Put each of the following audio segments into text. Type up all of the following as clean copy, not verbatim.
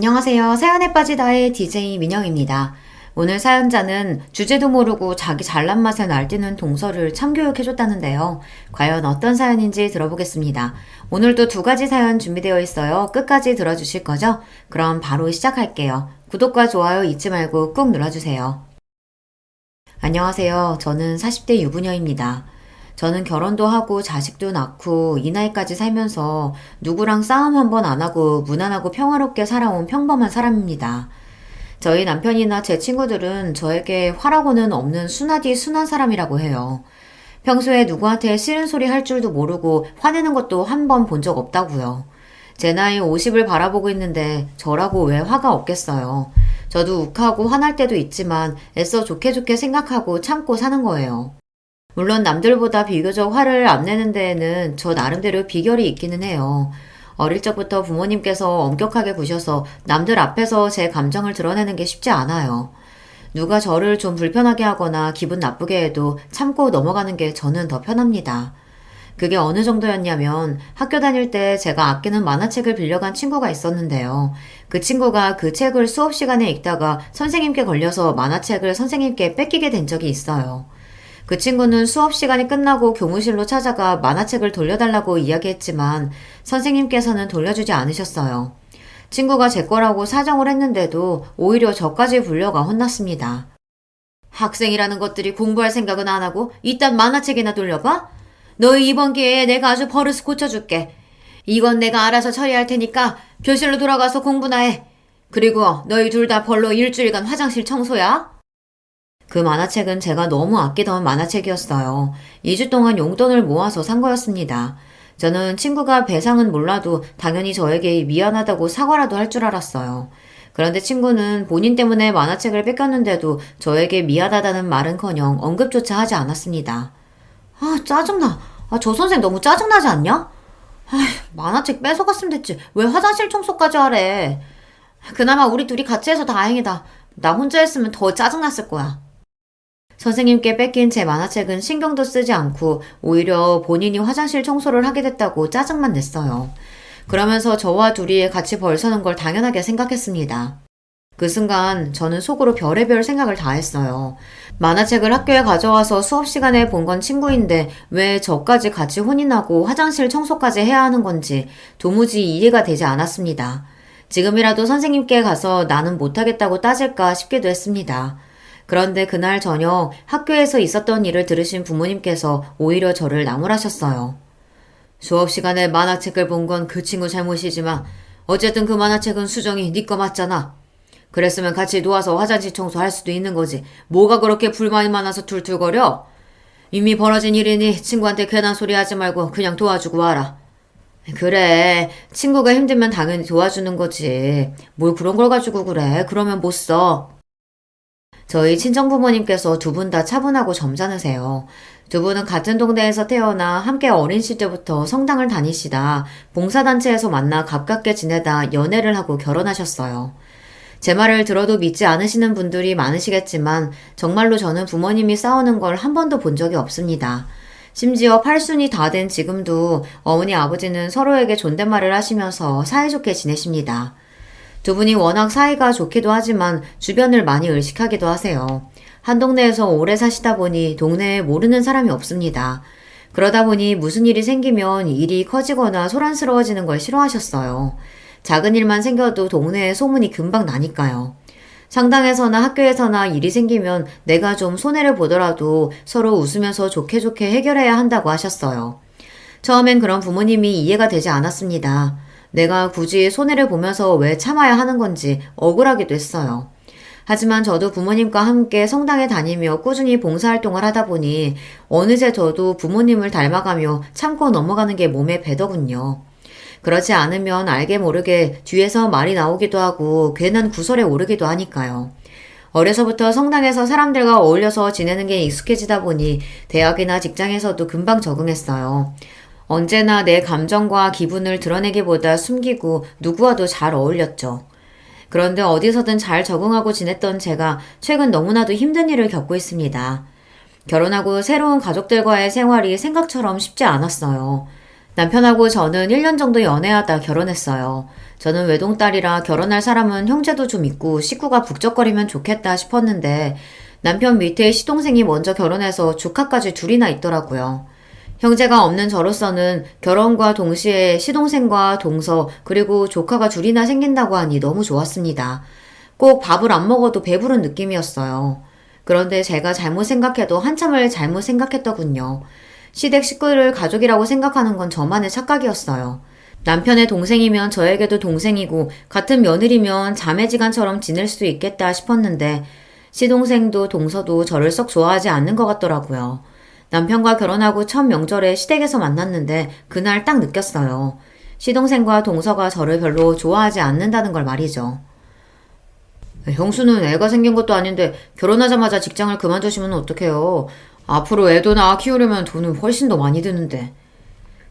안녕하세요. 사연에 빠지다의 DJ 민영입니다. 오늘 사연자는 주제도 모르고 자기 잘난 맛에 날뛰는 동서를 참교육해줬다는데요. 과연 어떤 사연인지 들어보겠습니다. 오늘도 두 가지 사연 준비되어 있어요. 끝까지 들어주실 거죠? 그럼 바로 시작할게요. 구독과 좋아요 잊지 말고 꾹 눌러주세요. 안녕하세요. 저는 40대 유부녀입니다. 저는 결혼도 하고 자식도 낳고 이 나이까지 살면서 누구랑 싸움 한 번 안 하고 무난하고 평화롭게 살아온 평범한 사람입니다. 저희 남편이나 제 친구들은 저에게 화라고는 없는 순하디 순한 사람이라고 해요. 평소에 누구한테 싫은 소리 할 줄도 모르고 화내는 것도 한 번 본 적 없다고요. 제 나이 50을 바라보고 있는데 저라고 왜 화가 없겠어요. 저도 욱하고 화날 때도 있지만 애써 좋게 좋게 생각하고 참고 사는 거예요. 물론 남들보다 비교적 화를 안 내는 데에는 저 나름대로 비결이 있기는 해요. 어릴 적부터 부모님께서 엄격하게 구셔서 남들 앞에서 제 감정을 드러내는 게 쉽지 않아요. 누가 저를 좀 불편하게 하거나 기분 나쁘게 해도 참고 넘어가는 게 저는 더 편합니다. 그게 어느 정도였냐면 학교 다닐 때 제가 아끼는 만화책을 빌려간 친구가 있었는데요. 그 친구가 그 책을 수업 시간에 읽다가 선생님께 걸려서 만화책을 선생님께 뺏기게 된 적이 있어요. 그 친구는 수업 시간이 끝나고 교무실로 찾아가 만화책을 돌려달라고 이야기했지만 선생님께서는 돌려주지 않으셨어요. 친구가 제 거라고 사정을 했는데도 오히려 저까지 불려가 혼났습니다. 학생이라는 것들이 공부할 생각은 안 하고 이딴 만화책이나 돌려봐? 너희 이번 기회에 내가 아주 버릇 고쳐줄게. 이건 내가 알아서 처리할 테니까 교실로 돌아가서 공부나 해. 그리고 너희 둘 다 벌로 일주일간 화장실 청소야. 그 만화책은 제가 너무 아끼던 만화책이었어요. 2주 동안 용돈을 모아서 산 거였습니다. 저는 친구가 배상은 몰라도 당연히 저에게 미안하다고 사과라도 할 줄 알았어요. 그런데 친구는 본인 때문에 만화책을 뺏겼는데도 저에게 미안하다는 말은커녕 언급조차 하지 않았습니다. 아, 짜증나. 저 선생 너무 짜증나지 않냐? 만화책 뺏어갔으면 됐지. 왜 화장실 청소까지 하래? 그나마 우리 둘이 같이 해서 다행이다. 나 혼자 했으면 더 짜증났을 거야. 선생님께 뺏긴 제 만화책은 신경도 쓰지 않고 오히려 본인이 화장실 청소를 하게 됐다고 짜증만 냈어요. 그러면서 저와 둘이 같이 벌 서는 걸 당연하게 생각했습니다. 그 순간 저는 속으로 별의별 생각을 다 했어요. 만화책을 학교에 가져와서 수업 시간에 본 건 친구인데 왜 저까지 같이 혼인하고 화장실 청소까지 해야 하는 건지 도무지 이해가 되지 않았습니다. 지금이라도 선생님께 가서 나는 못하겠다고 따질까 싶기도 했습니다. 그런데 그날 저녁 학교에서 있었던 일을 들으신 부모님께서 오히려 저를 나무라셨어요. 수업 시간에 만화책을 본 건 그 친구 잘못이지만 어쨌든 그 만화책은 수정이 네 거 맞잖아. 그랬으면 같이 놓아서 화장실 청소할 수도 있는 거지. 뭐가 그렇게 불만이 많아서 툴툴거려? 이미 벌어진 일이니 친구한테 괜한 소리 하지 말고 그냥 도와주고 와라. 그래, 친구가 힘들면 당연히 도와주는 거지. 뭘 그런 걸 가지고 그래. 그러면 못 써. 저희 친정부모님께서 두 분 다 차분하고 점잖으세요. 두 분은 같은 동네에서 태어나 함께 어린 시절부터 성당을 다니시다 봉사단체에서 만나 가깝게 지내다 연애를 하고 결혼하셨어요. 제 말을 들어도 믿지 않으시는 분들이 많으시겠지만 정말로 저는 부모님이 싸우는 걸 한 번도 본 적이 없습니다. 심지어 팔순이 다 된 지금도 어머니 아버지는 서로에게 존댓말을 하시면서 사이좋게 지내십니다. 두 분이 워낙 사이가 좋기도 하지만 주변을 많이 의식하기도 하세요. 한 동네에서 오래 사시다 보니 동네에 모르는 사람이 없습니다. 그러다 보니 무슨 일이 생기면 일이 커지거나 소란스러워지는 걸 싫어하셨어요. 작은 일만 생겨도 동네에 소문이 금방 나니까요. 상당에서나 학교에서나 일이 생기면 내가 좀 손해를 보더라도 서로 웃으면서 좋게 좋게 해결해야 한다고 하셨어요. 처음엔 그런 부모님이 이해가 되지 않았습니다. 내가 굳이 손해를 보면서 왜 참아야 하는 건지 억울하기도 했어요. 하지만 저도 부모님과 함께 성당에 다니며 꾸준히 봉사활동을 하다 보니 어느새 저도 부모님을 닮아가며 참고 넘어가는 게 몸에 배더군요. 그렇지 않으면 알게 모르게 뒤에서 말이 나오기도 하고 괜한 구설에 오르기도 하니까요. 어려서부터 성당에서 사람들과 어울려서 지내는 게 익숙해지다 보니 대학이나 직장에서도 금방 적응했어요. 언제나 내 감정과 기분을 드러내기보다 숨기고 누구와도 잘 어울렸죠. 그런데 어디서든 잘 적응하고 지냈던 제가 최근 너무나도 힘든 일을 겪고 있습니다. 결혼하고 새로운 가족들과의 생활이 생각처럼 쉽지 않았어요. 남편하고 저는 1년 정도 연애하다 결혼했어요. 저는 외동딸이라 결혼할 사람은 형제도 좀 있고 식구가 북적거리면 좋겠다 싶었는데 남편 밑에 시동생이 먼저 결혼해서 조카까지 둘이나 있더라고요. 형제가 없는 저로서는 결혼과 동시에 시동생과 동서 그리고 조카가 둘이나 생긴다고 하니 너무 좋았습니다. 꼭 밥을 안 먹어도 배부른 느낌이었어요. 그런데 제가 잘못 생각해도 한참을 잘못 생각했더군요. 시댁 식구를 가족이라고 생각하는 건 저만의 착각이었어요. 남편의 동생이면 저에게도 동생이고 같은 며느리면 자매지간처럼 지낼 수 있겠다 싶었는데 시동생도 동서도 저를 썩 좋아하지 않는 것 같더라고요. 남편과 결혼하고 첫 명절에 시댁에서 만났는데 그날 딱 느꼈어요. 시동생과 동서가 저를 별로 좋아하지 않는다는 걸 말이죠. 형수는 애가 생긴 것도 아닌데 결혼하자마자 직장을 그만두시면 어떡해요. 앞으로 애도 낳아 키우려면 돈은 훨씬 더 많이 드는데.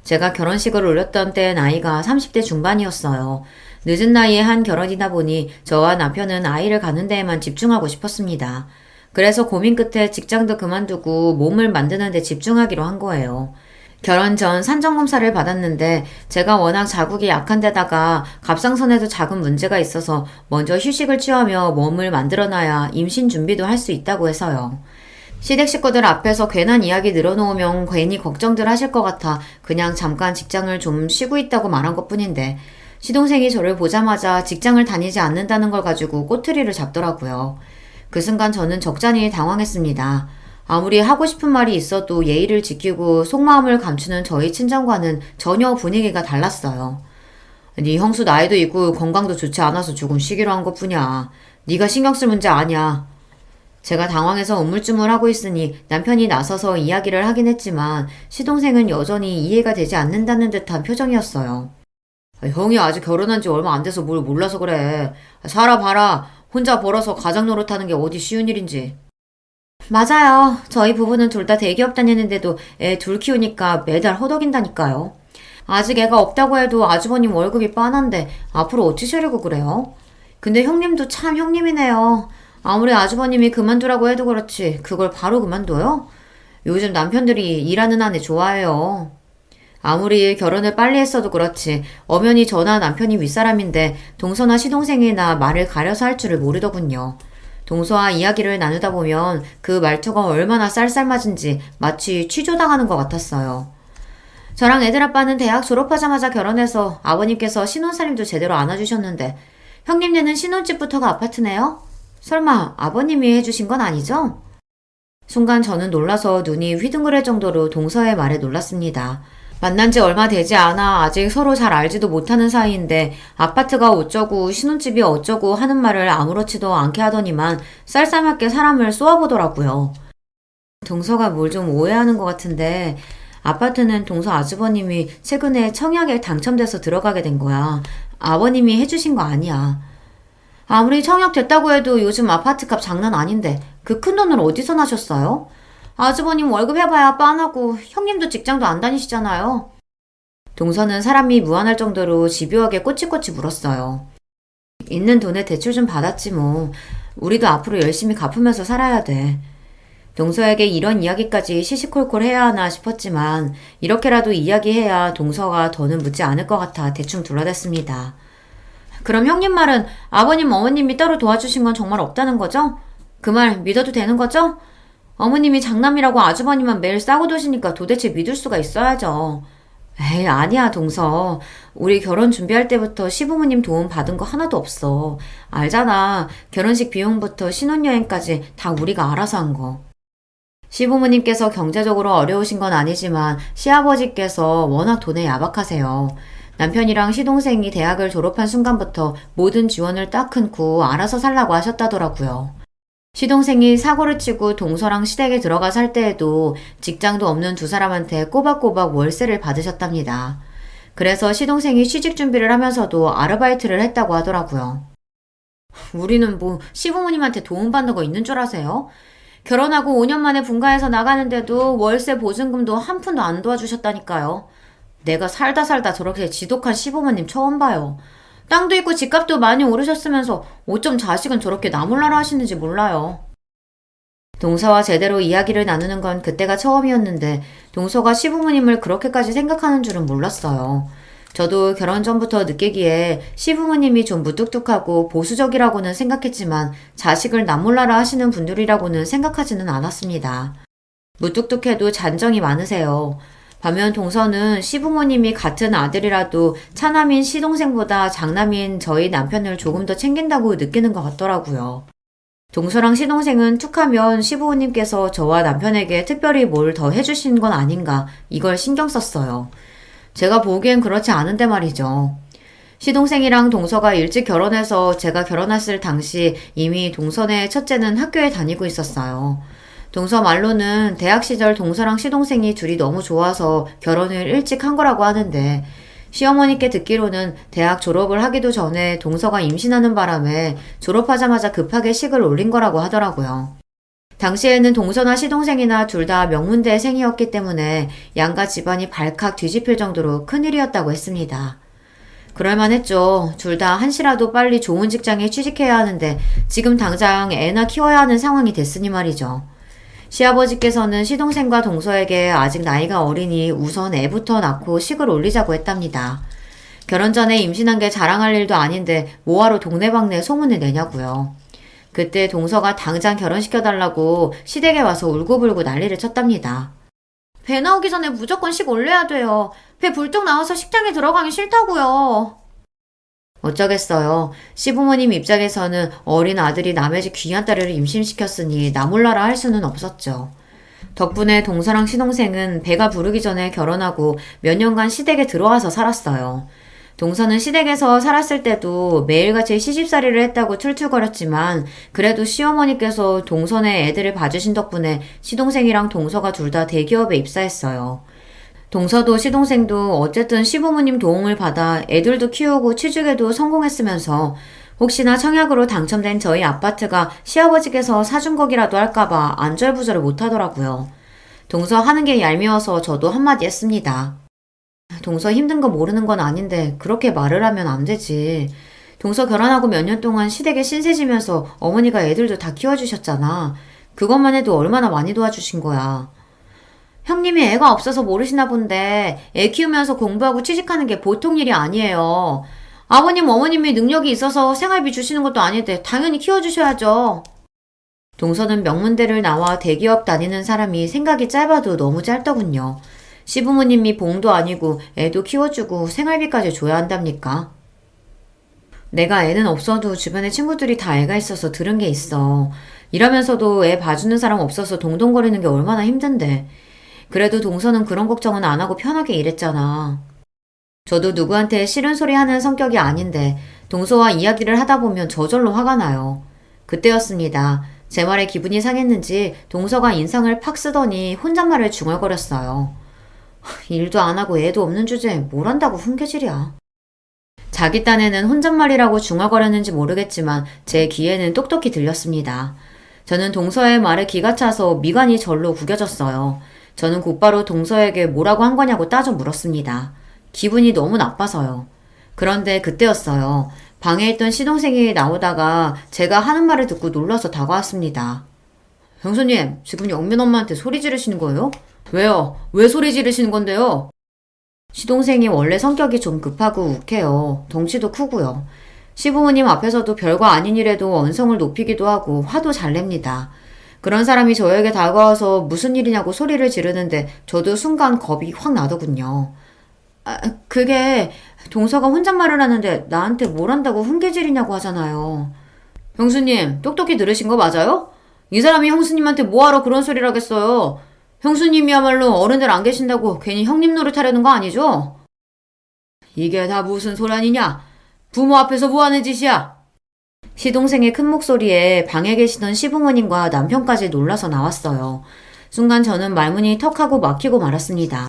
제가 결혼식을 올렸던 때 나이가 30대 중반이었어요. 늦은 나이에 한 결혼이다 보니 저와 남편은 아이를 가는 데에만 집중하고 싶었습니다. 그래서 고민 끝에 직장도 그만두고 몸을 만드는 데 집중하기로 한 거예요. 결혼 전 산정검사를 받았는데 제가 워낙 자국이 약한 데다가 갑상선에도 작은 문제가 있어서 먼저 휴식을 취하며 몸을 만들어놔야 임신 준비도 할 수 있다고 해서요. 시댁 식구들 앞에서 괜한 이야기 늘어놓으면 괜히 걱정들 하실 것 같아 그냥 잠깐 직장을 좀 쉬고 있다고 말한 것 뿐인데 시동생이 저를 보자마자 직장을 다니지 않는다는 걸 가지고 꼬투리를 잡더라고요. 그 순간 저는 적잖이 당황했습니다. 아무리 하고 싶은 말이 있어도 예의를 지키고 속마음을 감추는 저희 친정과는 전혀 분위기가 달랐어요. 네 형수 나이도 있고 건강도 좋지 않아서 조금 쉬기로 한 것뿐이야. 네가 신경 쓸 문제 아니야. 제가 당황해서 우물쭈물하고 있으니 남편이 나서서 이야기를 하긴 했지만 시동생은 여전히 이해가 되지 않는다는 듯한 표정이었어요. 형이 아직 결혼한 지 얼마 안 돼서 뭘 몰라서 그래. 살아봐라. 혼자 벌어서 가장 노릇하는 게 어디 쉬운 일인지. 맞아요. 저희 부부는 둘 다 대기업 다니는데도 애 둘 키우니까 매달 허덕인다니까요. 아직 애가 없다고 해도 아주버님 월급이 빤한데 앞으로 어찌 쉬려고 그래요? 근데 형님도 참 형님이네요. 아무리 아주버님이 그만두라고 해도 그렇지 그걸 바로 그만둬요? 요즘 남편들이 일하는 아내 좋아해요. 아무리 결혼을 빨리 했어도 그렇지 엄연히 저나 남편이 윗사람인데 동서나 시동생이나 말을 가려서 할 줄을 모르더군요. 동서와 이야기를 나누다 보면 그 말투가 얼마나 쌀쌀맞은지 마치 취조당하는 것 같았어요. 저랑 애들 아빠는 대학 졸업하자마자 결혼해서 아버님께서 신혼살림도 제대로 안아주셨는데 형님네는 신혼집부터가 아파트네요? 설마 아버님이 해주신 건 아니죠? 순간 저는 놀라서 눈이 휘둥그레 정도로 동서의 말에 놀랐습니다. 만난 지 얼마 되지 않아 아직 서로 잘 알지도 못하는 사이인데 아파트가 어쩌고 신혼집이 어쩌고 하는 말을 아무렇지도 않게 하더니만 쌀쌀맞게 사람을 쏘아보더라고요. 동서가 뭘 좀 오해하는 것 같은데 아파트는 동서 아주버님이 최근에 청약에 당첨돼서 들어가게 된 거야. 아버님이 해주신 거 아니야. 아무리 청약됐다고 해도 요즘 아파트값 장난 아닌데 그 큰 돈을 어디서 나셨어요? 아주버님 월급 해봐야 빤하고 형님도 직장도 안 다니시잖아요. 동서는 사람이 무안할 정도로 집요하게 꼬치꼬치 물었어요. 있는 돈에 대출 좀 받았지 뭐. 우리도 앞으로 열심히 갚으면서 살아야 돼. 동서에게 이런 이야기까지 시시콜콜 해야 하나 싶었지만 이렇게라도 이야기해야 동서가 더는 묻지 않을 것 같아 대충 둘러댔습니다. 그럼 형님 말은 아버님 어머님이 따로 도와주신 건 정말 없다는 거죠? 그 말 믿어도 되는 거죠? 어머님이 장남이라고 아주버님만 매일 싸고 도시니까 도대체 믿을 수가 있어야죠. 에이 아니야 동서. 우리 결혼 준비할 때부터 시부모님 도움 받은 거 하나도 없어. 알잖아. 결혼식 비용부터 신혼여행까지 다 우리가 알아서 한 거. 시부모님께서 경제적으로 어려우신 건 아니지만 시아버지께서 워낙 돈에 야박하세요. 남편이랑 시동생이 대학을 졸업한 순간부터 모든 지원을 딱 끊고 알아서 살라고 하셨다더라고요. 시동생이 사고를 치고 동서랑 시댁에 들어가 살 때에도 직장도 없는 두 사람한테 꼬박꼬박 월세를 받으셨답니다. 그래서 시동생이 취직 준비를 하면서도 아르바이트를 했다고 하더라고요. 우리는 뭐 시부모님한테 도움받는 거 있는 줄 아세요? 결혼하고 5년 만에 분가해서 나가는데도 월세 보증금도 한 푼도 안 도와주셨다니까요. 내가 살다 저렇게 지독한 시부모님 처음 봐요. 땅도 있고 집값도 많이 오르셨으면서 어쩜 자식은 저렇게 나몰라라 하시는지 몰라요. 동서와 제대로 이야기를 나누는 건 그때가 처음이었는데 동서가 시부모님을 그렇게까지 생각하는 줄은 몰랐어요. 저도 결혼 전부터 느끼기에 시부모님이 좀 무뚝뚝하고 보수적이라고는 생각했지만 자식을 남몰라라 하시는 분들이라고는 생각하지는 않았습니다. 무뚝뚝해도 잔정이 많으세요. 반면 동서는 시부모님이 같은 아들이라도 차남인 시동생보다 장남인 저희 남편을 조금 더 챙긴다고 느끼는 것 같더라고요. 동서랑 시동생은 툭하면 시부모님께서 저와 남편에게 특별히 뭘 더 해주신 건 아닌가 이걸 신경 썼어요. 제가 보기엔 그렇지 않은데 말이죠. 시동생이랑 동서가 일찍 결혼해서 제가 결혼했을 당시 이미 동서네 첫째는 학교에 다니고 있었어요. 동서 말로는 대학 시절 동서랑 시동생이 둘이 너무 좋아서 결혼을 일찍 한 거라고 하는데 시어머니께 듣기로는 대학 졸업을 하기도 전에 동서가 임신하는 바람에 졸업하자마자 급하게 식을 올린 거라고 하더라고요. 당시에는 동서나 시동생이나 둘 다 명문대생이었기 때문에 양가 집안이 발칵 뒤집힐 정도로 큰일이었다고 했습니다. 그럴만했죠. 둘 다 한시라도 빨리 좋은 직장에 취직해야 하는데 지금 당장 애나 키워야 하는 상황이 됐으니 말이죠. 시아버지께서는 시동생과 동서에게 아직 나이가 어리니 우선 애부터 낳고 식을 올리자고 했답니다. 결혼 전에 임신한 게 자랑할 일도 아닌데 뭐하러 동네방네 소문을 내냐고요. 그때 동서가 당장 결혼시켜달라고 시댁에 와서 울고불고 난리를 쳤답니다. 배 나오기 전에 무조건 식 올려야 돼요. 배 불뚝 나와서 식장에 들어가기 싫다고요. 어쩌겠어요. 시부모님 입장에서는 어린 아들이 남의 집 귀한 딸을 임신시켰으니 나몰라라 할 수는 없었죠. 덕분에 동서랑 시동생은 배가 부르기 전에 결혼하고 몇 년간 시댁에 들어와서 살았어요. 동서는 시댁에서 살았을 때도 매일같이 시집살이를 했다고 툴툴거렸지만 그래도 시어머니께서 동서네 애들을 봐주신 덕분에 시동생이랑 동서가 둘 다 대기업에 입사했어요. 동서도 시동생도 어쨌든 시부모님 도움을 받아 애들도 키우고 취직에도 성공했으면서 혹시나 청약으로 당첨된 저희 아파트가 시아버지께서 사준 거기라도 할까봐 안절부절을 못하더라고요. 동서 하는 게 얄미워서 저도 한마디 했습니다. 동서 힘든 거 모르는 건 아닌데 그렇게 말을 하면 안 되지. 동서 결혼하고 몇 년 동안 시댁에 신세지면서 어머니가 애들도 다 키워주셨잖아. 그것만 해도 얼마나 많이 도와주신 거야. 형님이 애가 없어서 모르시나 본데 애 키우면서 공부하고 취직하는 게 보통 일이 아니에요. 아버님, 어머님이 능력이 있어서 생활비 주시는 것도 아닌데 당연히 키워주셔야죠. 동서는 명문대를 나와 대기업 다니는 사람이 생각이 짧아도 너무 짧더군요. 시부모님이 봉도 아니고 애도 키워주고 생활비까지 줘야 한답니까? 내가 애는 없어도 주변에 친구들이 다 애가 있어서 들은 게 있어. 이러면서도 애 봐주는 사람 없어서 동동거리는 게 얼마나 힘든데. 그래도 동서는 그런 걱정은 안 하고 편하게 일했잖아. 저도 누구한테 싫은 소리 하는 성격이 아닌데 동서와 이야기를 하다 보면 저절로 화가 나요. 그때였습니다. 제 말에 기분이 상했는지 동서가 인상을 팍 쓰더니 혼잣말을 중얼거렸어요. 일도 안 하고 애도 없는 주제에 뭘 한다고 훈계질이야. 자기 딴에는 혼잣말이라고 중얼거렸는지 모르겠지만 제 귀에는 똑똑히 들렸습니다. 저는 동서의 말에 기가 차서 미간이 절로 구겨졌어요. 저는 곧바로 동서에게 뭐라고 한 거냐고 따져 물었습니다. 기분이 너무 나빠서요. 그런데 그때였어요. 방에 있던 시동생이 나오다가 제가 하는 말을 듣고 놀라서 다가왔습니다. 형수님, 지금 영민 엄마한테 소리 지르시는 거예요? 왜요? 왜 소리 지르시는 건데요? 시동생이 원래 성격이 좀 급하고 욱해요. 덩치도 크고요. 시부모님 앞에서도 별거 아닌 일에도 언성을 높이기도 하고 화도 잘 냅니다. 그런 사람이 저에게 다가와서 무슨 일이냐고 소리를 지르는데 저도 순간 겁이 확 나더군요. 그게 동서가 혼잣말을 하는데 나한테 뭘 한다고 훈계질이냐고 하잖아요. 형수님, 똑똑히 들으신 거 맞아요? 이 사람이 형수님한테 뭐하러 그런 소리를 하겠어요? 형수님이야말로 어른들 안 계신다고 괜히 형님 노릇하려는 거 아니죠? 이게 다 무슨 소란이냐? 부모 앞에서 뭐하는 짓이야? 시동생의 큰 목소리에 방에 계시던 시부모님과 남편까지 놀라서 나왔어요. 순간 저는 말문이 턱하고 막히고 말았습니다.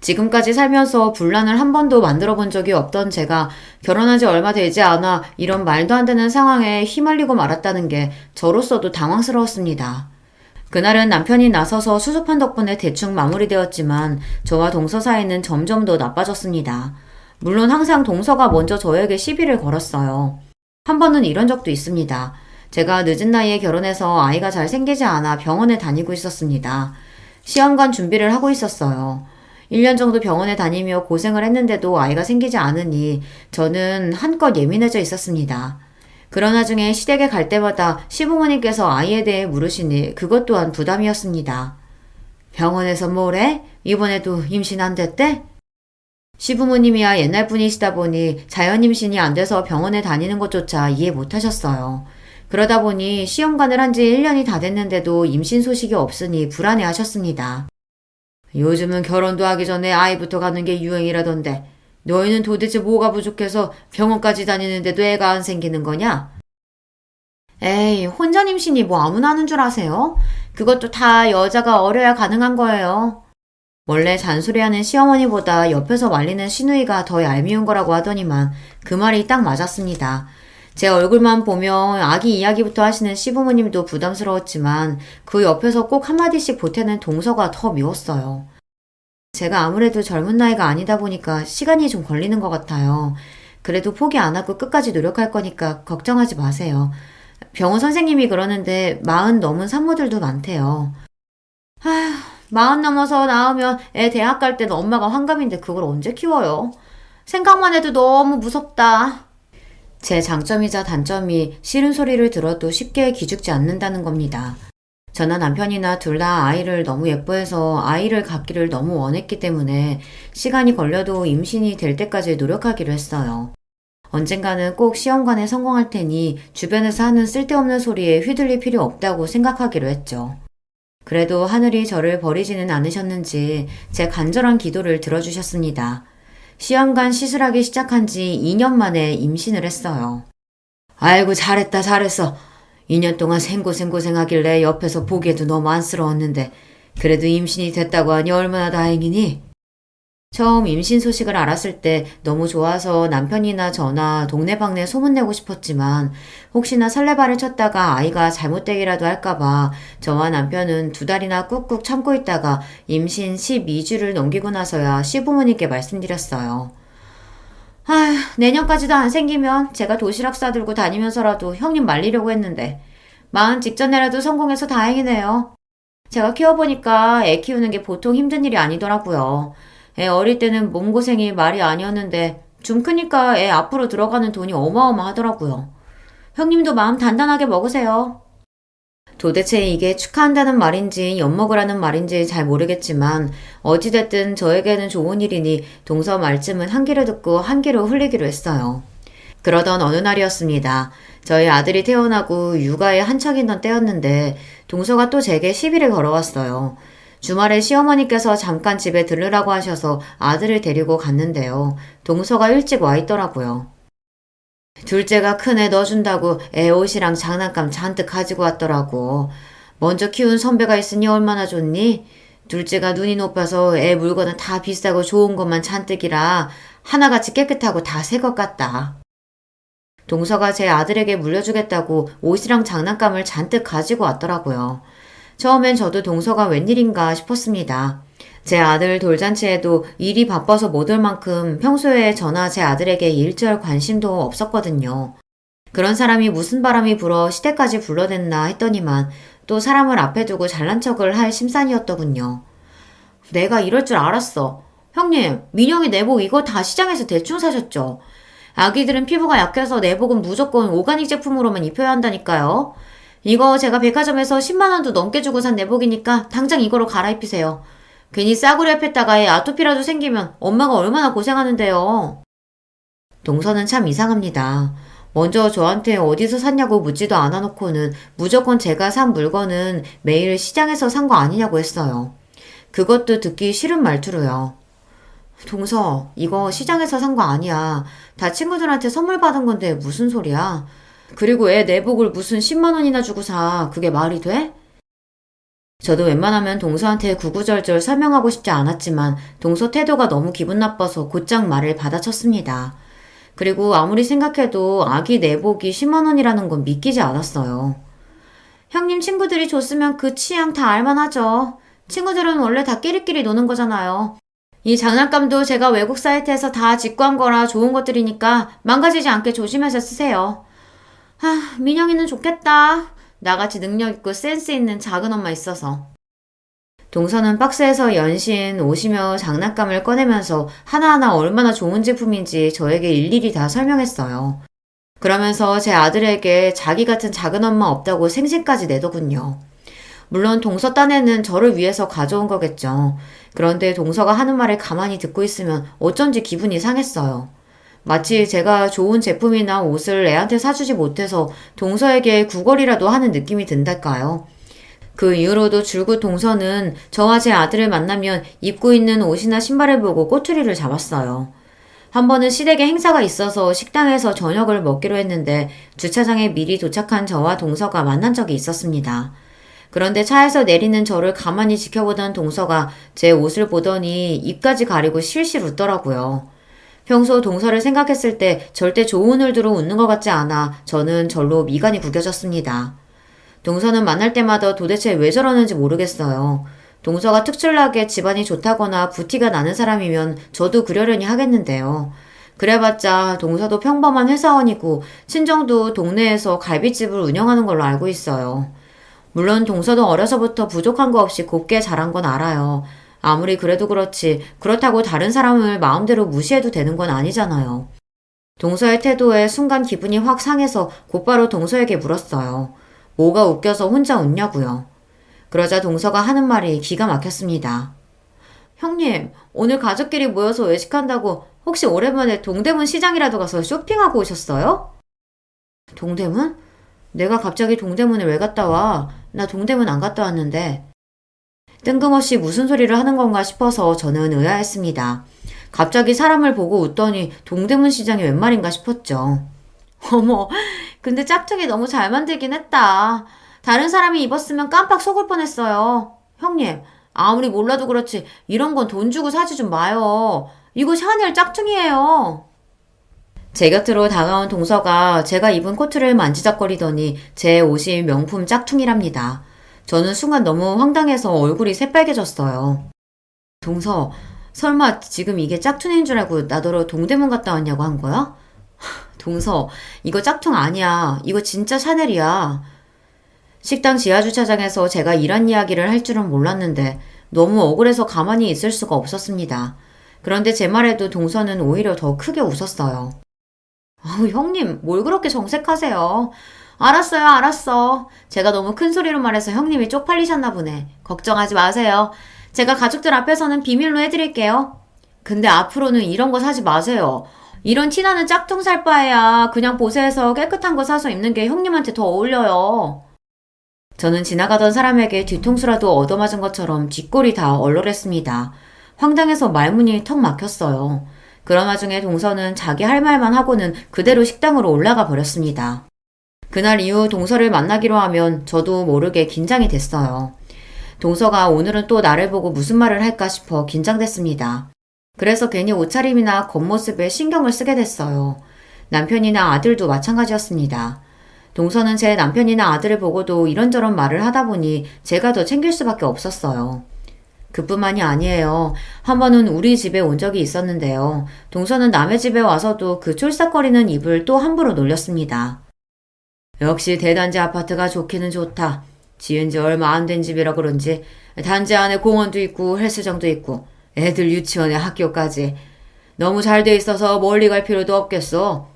지금까지 살면서 분란을 한 번도 만들어 본 적이 없던 제가 결혼한 지 얼마 되지 않아 이런 말도 안 되는 상황에 휘말리고 말았다는 게 저로서도 당황스러웠습니다. 그날은 남편이 나서서 수습한 덕분에 대충 마무리되었지만 저와 동서 사이는 점점 더 나빠졌습니다. 물론 항상 동서가 먼저 저에게 시비를 걸었어요. 한 번은 이런 적도 있습니다. 제가 늦은 나이에 결혼해서 아이가 잘 생기지 않아 병원에 다니고 있었습니다. 시험관 준비를 하고 있었어요. 1년 정도 병원에 다니며 고생을 했는데도 아이가 생기지 않으니 저는 한껏 예민해져 있었습니다. 그러나 중에 시댁에 갈 때마다 시부모님께서 아이에 대해 물으시니 그것 또한 부담이었습니다. 병원에서 뭐래? 이번에도 임신 안 됐대? 시부모님이야 옛날 분이시다 보니 자연 임신이 안 돼서 병원에 다니는 것조차 이해 못 하셨어요. 그러다 보니 시험관을 한 지 1년이 다 됐는데도 임신 소식이 없으니 불안해 하셨습니다. 요즘은 결혼도 하기 전에 아이부터 갖는 게 유행이라던데 너희는 도대체 뭐가 부족해서 병원까지 다니는데도 애가 안 생기는 거냐? 에이, 혼전 임신이 뭐 아무나 하는 줄 아세요? 그것도 다 여자가 어려야 가능한 거예요. 원래 잔소리하는 시어머니보다 옆에서 말리는 시누이가 더 얄미운 거라고 하더니만 그 말이 딱 맞았습니다. 제 얼굴만 보면 아기 이야기부터 하시는 시부모님도 부담스러웠지만 그 옆에서 꼭 한마디씩 보태는 동서가 더 미웠어요. 제가 아무래도 젊은 나이가 아니다 보니까 시간이 좀 걸리는 것 같아요. 그래도 포기 안 하고 끝까지 노력할 거니까 걱정하지 마세요. 병원 선생님이 그러는데 40 넘은 산모들도 많대요. 아휴, 40 넘어서 낳으면 애 대학 갈 때는 엄마가 환갑인데 그걸 언제 키워요? 생각만 해도 너무 무섭다. 제 장점이자 단점이 싫은 소리를 들어도 쉽게 기죽지 않는다는 겁니다. 저나 남편이나 둘 다 아이를 너무 예뻐해서 아이를 갖기를 너무 원했기 때문에 시간이 걸려도 임신이 될 때까지 노력하기로 했어요. 언젠가는 꼭 시험관에 성공할 테니 주변에서 하는 쓸데없는 소리에 휘둘릴 필요 없다고 생각하기로 했죠. 그래도 하늘이 저를 버리지는 않으셨는지 제 간절한 기도를 들어주셨습니다. 시험관 시술하기 시작한 지 2년 만에 임신을 했어요. 아이고 잘했다 잘했어. 2년 동안 생고생고생하길래 옆에서 보기에도 너무 안쓰러웠는데 그래도 임신이 됐다고 하니 얼마나 다행이니? 처음 임신 소식을 알았을 때 너무 좋아서 남편이나 저나 동네방네 소문내고 싶었지만 혹시나 설레발을 쳤다가 아이가 잘못되기라도 할까봐 저와 남편은 2달이나 꾹꾹 참고 있다가 임신 12주를 넘기고 나서야 시부모님께 말씀드렸어요. 아휴, 내년까지도 안 생기면 제가 도시락 싸들고 다니면서라도 형님 말리려고 했는데 40 직전에라도 성공해서 다행이네요. 제가 키워보니까 애 키우는 게 보통 힘든 일이 아니더라고요. 애 어릴 때는 몸고생이 말이 아니었는데 좀 크니까 애 앞으로 들어가는 돈이 어마어마하더라고요. 형님도 마음 단단하게 먹으세요. 도대체 이게 축하한다는 말인지 엿먹으라는 말인지 잘 모르겠지만 어찌됐든 저에게는 좋은 일이니 동서 말쯤은 한 귀로 듣고 한 귀로 흘리기로 했어요. 그러던 어느 날이었습니다. 저희 아들이 태어나고 육아에 한창이던 때였는데 동서가 또 제게 시비를 걸어왔어요. 주말에 시어머니께서 잠깐 집에 들르라고 하셔서 아들을 데리고 갔는데요. 동서가 일찍 와 있더라고요. 둘째가 큰 애 넣어준다고 애 옷이랑 장난감 잔뜩 가지고 왔더라고. 먼저 키운 선배가 있으니 얼마나 좋니? 둘째가 눈이 높아서 애 물건은 다 비싸고 좋은 것만 잔뜩이라 하나같이 깨끗하고 다 새 것 같다. 동서가 제 아들에게 물려주겠다고 옷이랑 장난감을 잔뜩 가지고 왔더라고요. 처음엔 저도 동서가 웬일인가 싶었습니다. 제 아들 돌잔치에도 일이 바빠서 못 올 만큼 평소에 저나 제 아들에게 일절 관심도 없었거든요. 그런 사람이 무슨 바람이 불어 시댁까지 불러댔나 했더니만 또 사람을 앞에 두고 잘난 척을 할 심산이었더군요. 내가 이럴 줄 알았어. 형님, 민영이 내복 이거 다 시장에서 대충 사셨죠? 아기들은 피부가 약해서 내복은 무조건 오가닉 제품으로만 입혀야 한다니까요. 이거 제가 백화점에서 10만 원도 넘게 주고 산 내복이니까 당장 이거로 갈아입히세요. 괜히 싸구려 입혔다가 애 아토피라도 생기면 엄마가 얼마나 고생하는데요. 동서는 참 이상합니다. 먼저 저한테 어디서 샀냐고 묻지도 않아놓고는 무조건 제가 산 물건은 매일 시장에서 산 거 아니냐고 했어요. 그것도 듣기 싫은 말투로요. 동서, 이거 시장에서 산 거 아니야. 다 친구들한테 선물 받은 건데 무슨 소리야. 그리고 애 내복을 무슨 10만 원이나 주고 사. 그게 말이 돼? 저도 웬만하면 동서한테 구구절절 설명하고 싶지 않았지만 동서 태도가 너무 기분 나빠서 곧장 말을 받아쳤습니다. 그리고 아무리 생각해도 아기 내복이 10만 원이라는 건 믿기지 않았어요. 형님 친구들이 줬으면 그 취향 다 알만하죠. 친구들은 원래 다 끼리끼리 노는 거잖아요. 이 장난감도 제가 외국 사이트에서 다 직구한 거라 좋은 것들이니까 망가지지 않게 조심해서 쓰세요. 민영이는 좋겠다. 나같이 능력 있고 센스 있는 작은 엄마 있어서. 동서는 박스에서 연신 오시며 장난감을 꺼내면서 하나하나 얼마나 좋은 제품인지 저에게 일일이 다 설명했어요. 그러면서 제 아들에게 자기 같은 작은 엄마 없다고 생신까지 내더군요. 물론 동서 딴에는 저를 위해서 가져온 거겠죠. 그런데 동서가 하는 말을 가만히 듣고 있으면 어쩐지 기분이 상했어요. 마치 제가 좋은 제품이나 옷을 애한테 사주지 못해서 동서에게 구걸이라도 하는 느낌이 든달까요? 그 이후로도 줄곧 동서는 저와 제 아들을 만나면 입고 있는 옷이나 신발을 보고 꼬투리를 잡았어요. 한 번은 시댁에 행사가 있어서 식당에서 저녁을 먹기로 했는데 주차장에 미리 도착한 저와 동서가 만난 적이 있었습니다. 그런데 차에서 내리는 저를 가만히 지켜보던 동서가 제 옷을 보더니 입까지 가리고 실실 웃더라고요. 평소 동서를 생각했을 때 절대 좋은 얼굴로 웃는 것 같지 않아 저는 절로 미간이 구겨졌습니다. 동서는 만날 때마다 도대체 왜 저러는지 모르겠어요. 동서가 특출나게 집안이 좋다거나 부티가 나는 사람이면 저도 그러려니 하겠는데요. 그래봤자 동서도 평범한 회사원이고 친정도 동네에서 갈비집을 운영하는 걸로 알고 있어요. 물론 동서도 어려서부터 부족한 거 없이 곱게 자란 건 알아요. 아무리 그래도 그렇지 그렇다고 다른 사람을 마음대로 무시해도 되는 건 아니잖아요. 동서의 태도에 순간 기분이 확 상해서 곧바로 동서에게 물었어요. 뭐가 웃겨서 혼자 웃냐고요. 그러자 동서가 하는 말이 기가 막혔습니다. 형님, 오늘 가족끼리 모여서 외식한다고 혹시 오랜만에 동대문 시장이라도 가서 쇼핑하고 오셨어요? 동대문? 내가 갑자기 동대문을 왜 갔다 와? 나 동대문 안 갔다 왔는데. 뜬금없이 무슨 소리를 하는 건가 싶어서 저는 의아했습니다. 갑자기 사람을 보고 웃더니 동대문 시장이 웬 말인가 싶었죠. 어머, 근데 짝퉁이 너무 잘 만들긴 했다. 다른 사람이 입었으면 깜빡 속을 뻔했어요. 형님, 아무리 몰라도 그렇지 이런 건 돈 주고 사지 좀 마요. 이거 샤넬 짝퉁이에요. 제 곁으로 다가온 동서가 제가 입은 코트를 만지작거리더니 제 옷이 명품 짝퉁이랍니다. 저는 순간 너무 황당해서 얼굴이 새빨개졌어요. 동서, 설마 지금 이게 짝퉁인 줄 알고 나더러 동대문 갔다 왔냐고 한 거야? 동서, 이거 짝퉁 아니야. 이거 진짜 샤넬이야. 식당 지하주차장에서 제가 이런 이야기를 할 줄은 몰랐는데 너무 억울해서 가만히 있을 수가 없었습니다. 그런데 제 말에도 동서는 오히려 더 크게 웃었어요. 아우, 형님, 뭘 그렇게 정색하세요. 알았어요, 알았어. 제가 너무 큰 소리로 말해서 형님이 쪽팔리셨나 보네. 걱정하지 마세요. 제가 가족들 앞에서는 비밀로 해드릴게요. 근데 앞으로는 이런 거 사지 마세요. 이런 티나는 짝퉁 살 바에야 그냥 보세에서 깨끗한 거 사서 입는 게 형님한테 더 어울려요. 저는 지나가던 사람에게 뒤통수라도 얻어맞은 것처럼 뒷골이 다 얼얼했습니다. 황당해서 말문이 턱 막혔어요. 그런 와중에 동서는 자기 할 말만 하고는 그대로 식당으로 올라가 버렸습니다. 그날 이후 동서를 만나기로 하면 저도 모르게 긴장이 됐어요. 동서가 오늘은 또 나를 보고 무슨 말을 할까 싶어 긴장됐습니다. 그래서 괜히 옷차림이나 겉모습에 신경을 쓰게 됐어요. 남편이나 아들도 마찬가지였습니다. 동서는 제 남편이나 아들을 보고도 이런저런 말을 하다 보니 제가 더 챙길 수밖에 없었어요. 그뿐만이 아니에요. 한 번은 우리 집에 온 적이 있었는데요. 동서는 남의 집에 와서도 그 쫄싹거리는 입을 또 함부로 놀렸습니다. 역시 대단지 아파트가 좋기는 좋다. 지은 지 얼마 안 된 집이라 그런지 단지 안에 공원도 있고 헬스장도 있고 애들 유치원에 학교까지 너무 잘 돼 있어서 멀리 갈 필요도 없겠어.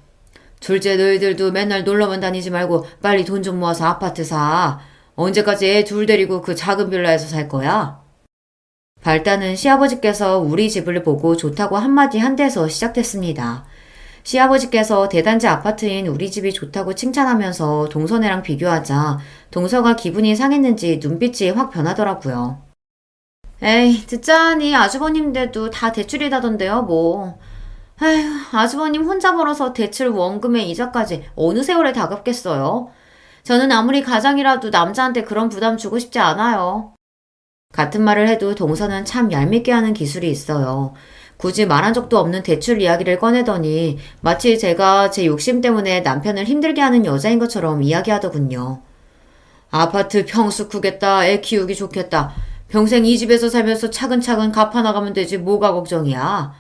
둘째 너희들도 맨날 놀러만 다니지 말고 빨리 돈 좀 모아서 아파트 사. 언제까지 애 둘 데리고 그 작은 빌라에서 살 거야? 발단은 시아버지께서 우리 집을 보고 좋다고 한마디 한 데서 시작됐습니다. 시아버지께서 대단지 아파트인 우리 집이 좋다고 칭찬하면서 동서네랑 비교하자 동서가 기분이 상했는지 눈빛이 확 변하더라고요. 에이, 듣자니 아주버님들도 다 대출이다던데요, 뭐. 에휴, 아주버님 혼자 벌어서 대출 원금에 이자까지 어느 세월에 다 갚겠어요? 저는 아무리 가장이라도 남자한테 그런 부담 주고 싶지 않아요. 같은 말을 해도 동서는 참 얄밉게 하는 기술이 있어요. 굳이 말한 적도 없는 대출 이야기를 꺼내더니 마치 제가 제 욕심 때문에 남편을 힘들게 하는 여자인 것처럼 이야기하더군요. 아파트 평수 크겠다, 애 키우기 좋겠다. 평생 이 집에서 살면서 차근차근 갚아나가면 되지 뭐가 걱정이야.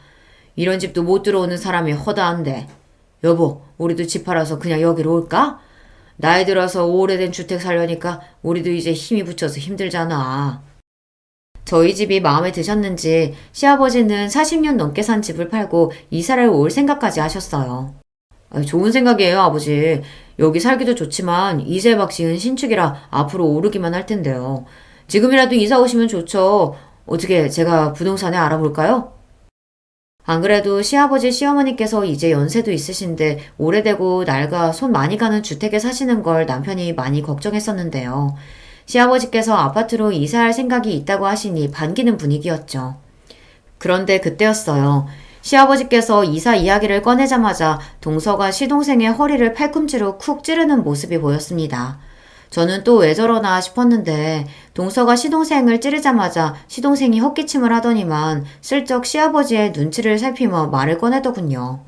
이런 집도 못 들어오는 사람이 허다한데. 여보, 우리도 집 팔아서 그냥 여기로 올까? 나이 들어서 오래된 주택 살려니까 우리도 이제 힘이 붙여서 힘들잖아. 저희 집이 마음에 드셨는지 시아버지는 40년 넘게 산 집을 팔고 이사를 올 생각까지 하셨어요. 좋은 생각이에요, 아버지. 여기 살기도 좋지만 이세박 지은 신축이라 앞으로 오르기만 할 텐데요. 지금이라도 이사 오시면 좋죠. 어떻게 제가 부동산에 알아볼까요? 안 그래도 시아버지 시어머니께서 이제 연세도 있으신데 오래되고 낡아 손 많이 가는 주택에 사시는 걸 남편이 많이 걱정했었는데요. 시아버지께서 아파트로 이사할 생각이 있다고 하시니 반기는 분위기였죠. 그런데 그때였어요. 시아버지께서 이사 이야기를 꺼내자마자 동서가 시동생의 허리를 팔꿈치로 쿡 찌르는 모습이 보였습니다. 저는 또 왜 저러나 싶었는데 동서가 시동생을 찌르자마자 시동생이 헛기침을 하더니만 슬쩍 시아버지의 눈치를 살피며 말을 꺼내더군요.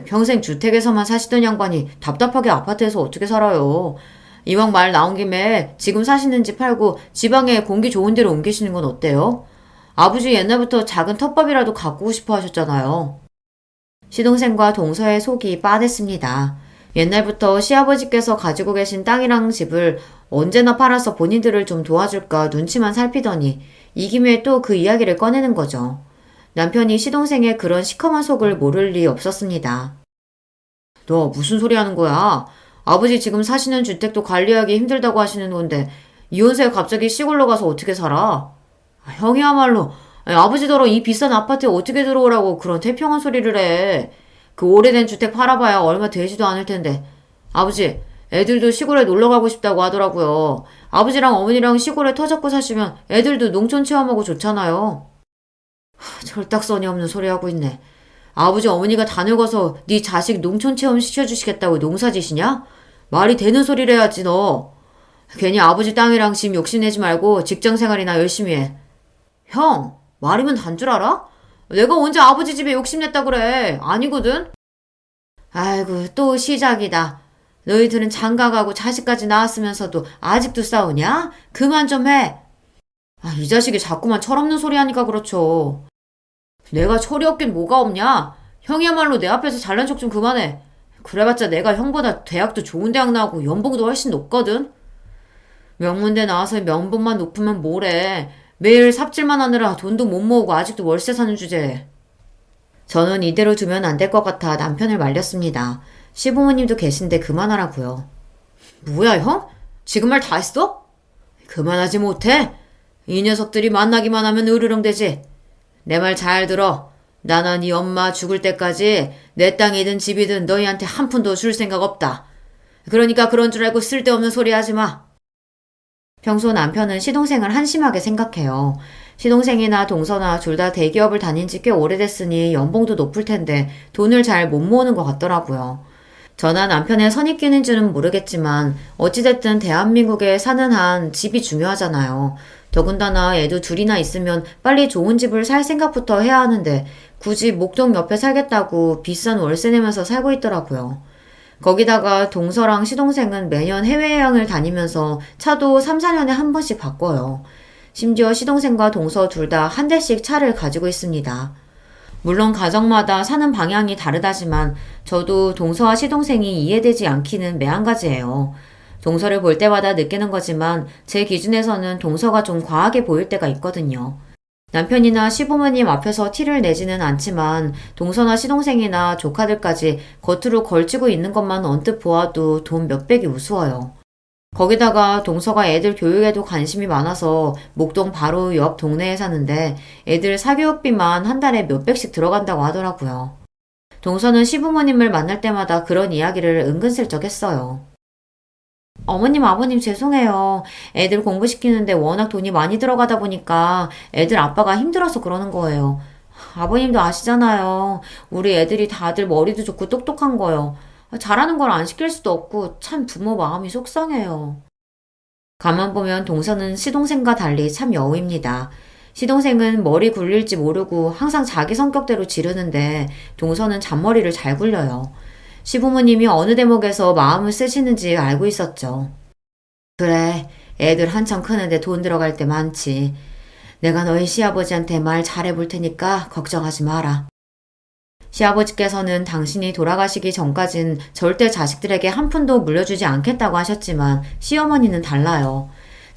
평생 주택에서만 사시던 양반이 답답하게 아파트에서 어떻게 살아요. 이왕 말 나온 김에 지금 사시는 집 팔고 지방에 공기 좋은 데로 옮기시는 건 어때요? 아버지 옛날부터 작은 텃밭이라도 가꾸고 싶어 하셨잖아요. 시동생과 동서의 속이 빠댔습니다. 옛날부터 시아버지께서 가지고 계신 땅이랑 집을 언제나 팔아서 본인들을 좀 도와줄까 눈치만 살피더니 이 김에 또 그 이야기를 꺼내는 거죠. 남편이 시동생의 그런 시커먼 속을 모를 리 없었습니다. 너 무슨 소리 하는 거야? 아버지 지금 사시는 주택도 관리하기 힘들다고 하시는 건데 이혼세 갑자기 시골로 가서 어떻게 살아? 형이야말로 아버지더러 이 비싼 아파트에 어떻게 들어오라고 그런 태평한 소리를 해. 그 오래된 주택 팔아봐야 얼마 되지도 않을 텐데. 아버지, 애들도 시골에 놀러 가고 싶다고 하더라고요. 아버지랑 어머니랑 시골에 터 잡고 사시면 애들도 농촌 체험하고 좋잖아요. 철딱서니 없는 소리 하고 있네. 아버지 어머니가 다 늙어서 네 자식 농촌 체험 시켜주시겠다고 농사지시냐? 말이 되는 소리를 해야지 너. 괜히 아버지 땅이랑 집 욕심내지 말고 직장생활이나 열심히 해. 형, 말이면 단 줄 알아? 내가 언제 아버지 집에 욕심냈다 그래. 아니거든. 아이고 또 시작이다. 너희들은 장가가고 자식까지 낳았으면서도 아직도 싸우냐? 그만 좀 해. 이 자식이 자꾸만 철없는 소리 하니까 그렇죠. 내가 철이 없긴 뭐가 없냐? 형이야말로 내 앞에서 잘난 척 좀 그만해. 그래봤자 내가 형보다 대학도 좋은 대학 나오고 연봉도 훨씬 높거든. 명문대 나와서 명분만 높으면 뭐래. 매일 삽질만 하느라 돈도 못 모으고 아직도 월세 사는 주제에. 저는 이대로 두면 안 될 것 같아 남편을 말렸습니다. 시부모님도 계신데 그만하라고요. 뭐야 형? 지금 말 다 했어? 그만하지 못해? 이 녀석들이 만나기만 하면 으르렁대지. 내 말 잘 들어. 나는 네 엄마 죽을 때까지 내 땅이든 집이든 너희한테 한 푼도 줄 생각 없다. 그러니까 그런 줄 알고 쓸데없는 소리 하지 마. 평소 남편은 시동생을 한심하게 생각해요. 시동생이나 동서나 둘 다 대기업을 다닌 지 꽤 오래됐으니 연봉도 높을 텐데 돈을 잘 못 모으는 것 같더라고요. 저나 남편의 선입견인지는 모르겠지만 어찌됐든 대한민국에 사는 한 집이 중요하잖아요. 더군다나 애도 둘이나 있으면 빨리 좋은 집을 살 생각부터 해야 하는데 굳이 목동 옆에 살겠다고 비싼 월세 내면서 살고 있더라고요. 거기다가 동서랑 시동생은 매년 해외여행을 다니면서 차도 3, 4년에 한 번씩 바꿔요. 심지어 시동생과 동서 둘 다 한 대씩 차를 가지고 있습니다. 물론 가정마다 사는 방향이 다르다지만 저도 동서와 시동생이 이해되지 않기는 매한가지예요. 동서를 볼 때마다 느끼는 거지만 제 기준에서는 동서가 좀 과하게 보일 때가 있거든요. 남편이나 시부모님 앞에서 티를 내지는 않지만 동서나 시동생이나 조카들까지 겉으로 걸치고 있는 것만 언뜻 보아도 돈 몇백이 우스워요. 거기다가 동서가 애들 교육에도 관심이 많아서 목동 바로 옆 동네에 사는데 애들 사교육비만 한 달에 몇백씩 들어간다고 하더라고요. 동서는 시부모님을 만날 때마다 그런 이야기를 은근슬쩍 했어요. 어머님, 아버님 죄송해요. 애들 공부시키는데 워낙 돈이 많이 들어가다 보니까 애들 아빠가 힘들어서 그러는 거예요. 아버님도 아시잖아요. 우리 애들이 다들 머리도 좋고 똑똑한 거요. 잘하는 걸 안 시킬 수도 없고 참 부모 마음이 속상해요. 가만 보면 동서는 시동생과 달리 참 여우입니다. 시동생은 머리 굴릴지 모르고 항상 자기 성격대로 지르는데 동서는 잔머리를 잘 굴려요. 시부모님이 어느 대목에서 마음을 쓰시는지 알고 있었죠. 그래, 애들 한참 크는데 돈 들어갈 때 많지. 내가 너희 시아버지한테 말 잘해볼 테니까 걱정하지 마라. 시아버지께서는 당신이 돌아가시기 전까진 절대 자식들에게 한 푼도 물려주지 않겠다고 하셨지만 시어머니는 달라요.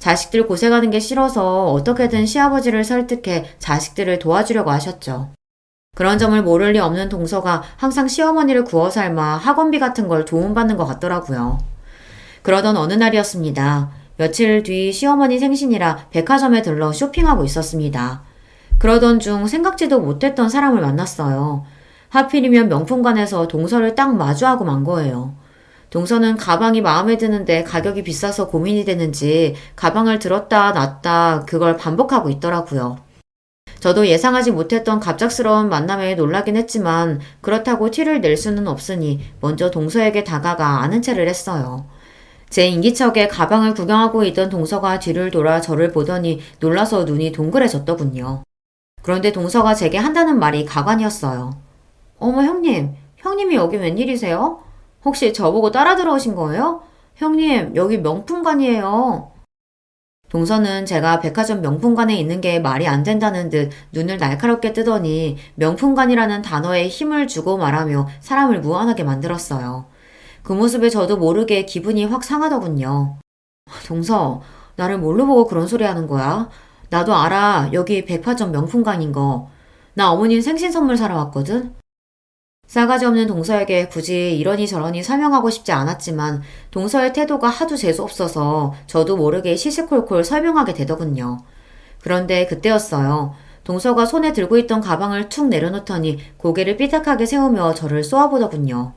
자식들 고생하는 게 싫어서 어떻게든 시아버지를 설득해 자식들을 도와주려고 하셨죠. 그런 점을 모를 리 없는 동서가 항상 시어머니를 구워 삶아 학원비 같은 걸 도움받는 것 같더라고요. 그러던 어느 날이었습니다. 며칠 뒤 시어머니 생신이라 백화점에 들러 쇼핑하고 있었습니다. 그러던 중 생각지도 못했던 사람을 만났어요. 하필이면 명품관에서 동서를 딱 마주하고 만 거예요. 동서는 가방이 마음에 드는데 가격이 비싸서 고민이 되는지 가방을 들었다 놨다 그걸 반복하고 있더라고요. 저도 예상하지 못했던 갑작스러운 만남에 놀라긴 했지만 그렇다고 티를 낼 수는 없으니 먼저 동서에게 다가가 아는 체를 했어요. 제 인기척에 가방을 구경하고 있던 동서가 뒤를 돌아 저를 보더니 놀라서 눈이 동그래졌더군요. 그런데 동서가 제게 한다는 말이 가관이었어요. 어머 형님, 형님이 여기 웬일이세요? 혹시 저보고 따라 들어오신 거예요? 형님, 여기 명품관이에요. 동서는 제가 백화점 명품관에 있는 게 말이 안 된다는 듯 눈을 날카롭게 뜨더니 명품관이라는 단어에 힘을 주고 말하며 사람을 무안하게 만들었어요. 그 모습에 저도 모르게 기분이 확 상하더군요. 동서, 나를 뭘로 보고 그런 소리 하는 거야? 나도 알아. 여기 백화점 명품관인 거. 나 어머님 생신 선물 사러 왔거든? 싸가지 없는 동서에게 굳이 이러니 저러니 설명하고 싶지 않았지만 동서의 태도가 하도 재수없어서 저도 모르게 시시콜콜 설명하게 되더군요. 그런데 그때였어요. 동서가 손에 들고 있던 가방을 툭 내려놓더니 고개를 삐딱하게 세우며 저를 쏘아보더군요.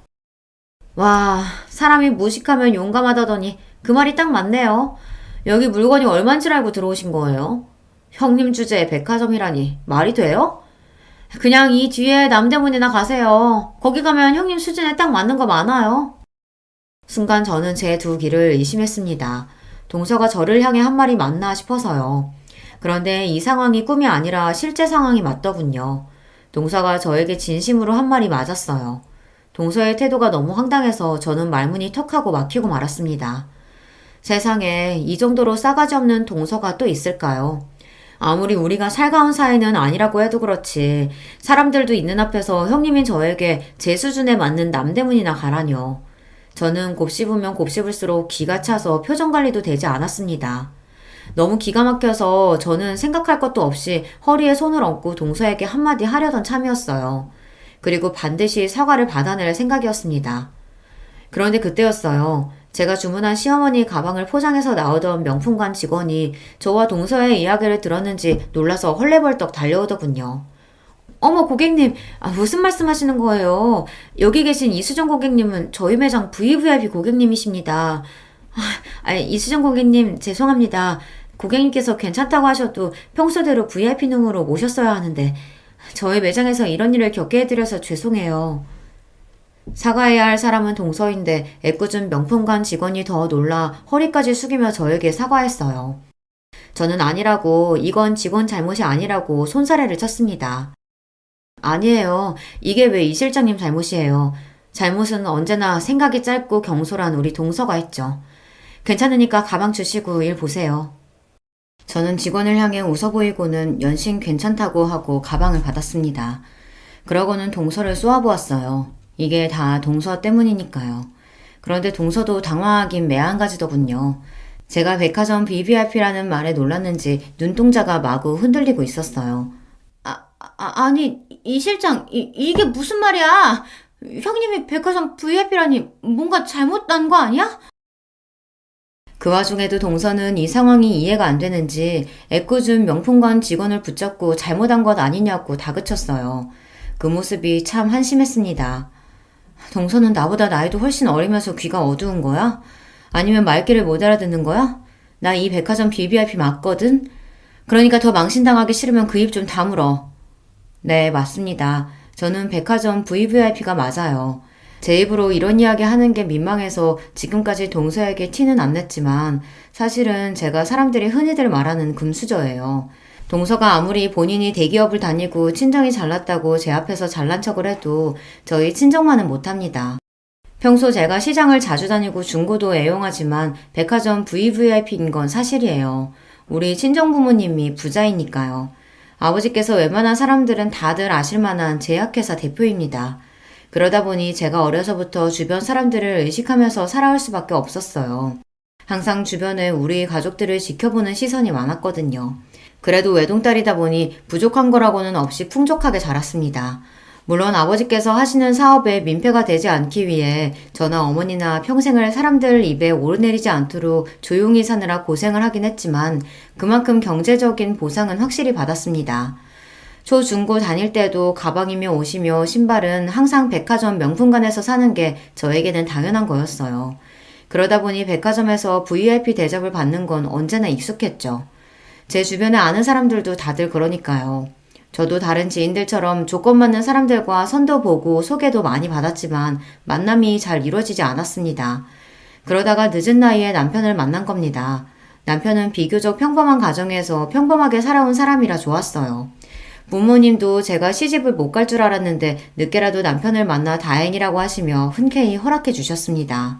와, 사람이 무식하면 용감하다더니 그 말이 딱 맞네요. 여기 물건이 얼만 줄 알고 들어오신 거예요? 형님 주제에 백화점이라니 말이 돼요? 그냥 이 뒤에 남대문이나 가세요. 거기 가면 형님 수준에 딱 맞는 거 많아요. 순간 저는 제 두 귀를 의심했습니다. 동서가 저를 향해 한 말이 맞나 싶어서요. 그런데 이 상황이 꿈이 아니라 실제 상황이 맞더군요. 동서가 저에게 진심으로 한 말이 맞았어요. 동서의 태도가 너무 황당해서 저는 말문이 턱하고 막히고 말았습니다. 세상에 이 정도로 싸가지 없는 동서가 또 있을까요? 아무리 우리가 살가운 사이는 아니라고 해도 그렇지 사람들도 있는 앞에서 형님인 저에게 제 수준에 맞는 남대문이나 가라뇨. 저는 곱씹으면 곱씹을수록 기가 차서 표정 관리도 되지 않았습니다. 너무 기가 막혀서 저는 생각할 것도 없이 허리에 손을 얹고 동서에게 한마디 하려던 참이었어요. 그리고 반드시 사과를 받아낼 생각이었습니다. 그런데 그때였어요. 제가 주문한 시어머니 가방을 포장해서 나오던 명품관 직원이 저와 동서의 이야기를 들었는지 놀라서 헐레벌떡 달려오더군요. 어머 고객님, 무슨 말씀하시는 거예요? 여기 계신 이수정 고객님은 저희 매장 VVIP 고객님이십니다. 이수정 고객님 죄송합니다. 고객님께서 괜찮다고 하셔도 평소대로 VIP룸으로 모셨어야 하는데 저희 매장에서 이런 일을 겪게 해드려서 죄송해요. 사과해야 할 사람은 동서인데 애꿎은 명품관 직원이 더 놀라 허리까지 숙이며 저에게 사과했어요. 저는 아니라고, 이건 직원 잘못이 아니라고 손사래를 쳤습니다. 아니에요. 이게 왜 이 실장님 잘못이에요. 잘못은 언제나 생각이 짧고 경솔한 우리 동서가 했죠. 괜찮으니까 가방 주시고 일 보세요. 저는 직원을 향해 웃어 보이고는 연신 괜찮다고 하고 가방을 받았습니다. 그러고는 동서를 쏘아보았어요. 이게 다 동서 때문이니까요. 그런데 동서도 당황하긴 매한가지더군요. 제가 백화점 VVIP라는 말에 놀랐는지 눈동자가 마구 흔들리고 있었어요. 아니, 이 실장, 이게 무슨 말이야? 형님이 백화점 VIP라니 뭔가 잘못한 거 아니야? 그 와중에도 동서는 이 상황이 이해가 안 되는지 애꿎은 명품관 직원을 붙잡고 잘못한 것 아니냐고 다그쳤어요. 그 모습이 참 한심했습니다. 동서는 나보다 나이도 훨씬 어리면서 귀가 어두운 거야? 아니면 말귀를 못 알아듣는 거야? 나 이 백화점 VVIP 맞거든? 그러니까 더 망신당하기 싫으면 그 입 좀 다물어. 네, 맞습니다. 저는 백화점 VVIP가 맞아요. 제 입으로 이런 이야기 하는 게 민망해서 지금까지 동서에게 티는 안 냈지만 사실은 제가 사람들이 흔히들 말하는 금수저예요. 동서가 아무리 본인이 대기업을 다니고 친정이 잘났다고 제 앞에서 잘난 척을 해도 저희 친정만은 못합니다. 평소 제가 시장을 자주 다니고 중고도 애용하지만 백화점 VVIP인 건 사실이에요. 우리 친정 부모님이 부자이니까요. 아버지께서 웬만한 사람들은 다들 아실 만한 제약회사 대표입니다. 그러다 보니 제가 어려서부터 주변 사람들을 의식하면서 살아올 수밖에 없었어요. 항상 주변에 우리 가족들을 지켜보는 시선이 많았거든요. 그래도 외동딸이다 보니 부족한 거라고는 없이 풍족하게 자랐습니다. 물론 아버지께서 하시는 사업에 민폐가 되지 않기 위해 저나 어머니나 평생을 사람들 입에 오르내리지 않도록 조용히 사느라 고생을 하긴 했지만 그만큼 경제적인 보상은 확실히 받았습니다. 초, 중, 고 다닐 때도 가방이며 옷이며 신발은 항상 백화점 명품관에서 사는 게 저에게는 당연한 거였어요. 그러다 보니 백화점에서 VIP 대접을 받는 건 언제나 익숙했죠. 제 주변에 아는 사람들도 다들 그러니까요. 저도 다른 지인들처럼 조건 맞는 사람들과 선도 보고 소개도 많이 받았지만 만남이 잘 이루어지지 않았습니다. 그러다가 늦은 나이에 남편을 만난 겁니다. 남편은 비교적 평범한 가정에서 평범하게 살아온 사람이라 좋았어요. 부모님도 제가 시집을 못 갈 줄 알았는데 늦게라도 남편을 만나 다행이라고 하시며 흔쾌히 허락해 주셨습니다.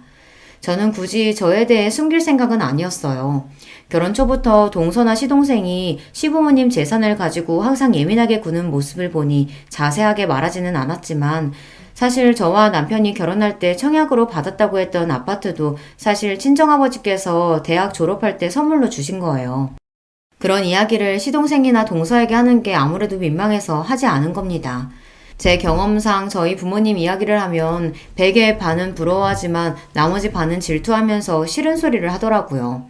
저는 굳이 저에 대해 숨길 생각은 아니었어요. 결혼 초부터 동서나 시동생이 시부모님 재산을 가지고 항상 예민하게 구는 모습을 보니 자세하게 말하지는 않았지만 사실 저와 남편이 결혼할 때 청약으로 받았다고 했던 아파트도 사실 친정아버지께서 대학 졸업할 때 선물로 주신 거예요. 그런 이야기를 시동생이나 동서에게 하는 게 아무래도 민망해서 하지 않은 겁니다. 제 경험상 저희 부모님 이야기를 하면 100의 반은 부러워하지만 나머지 반은 질투하면서 싫은 소리를 하더라고요.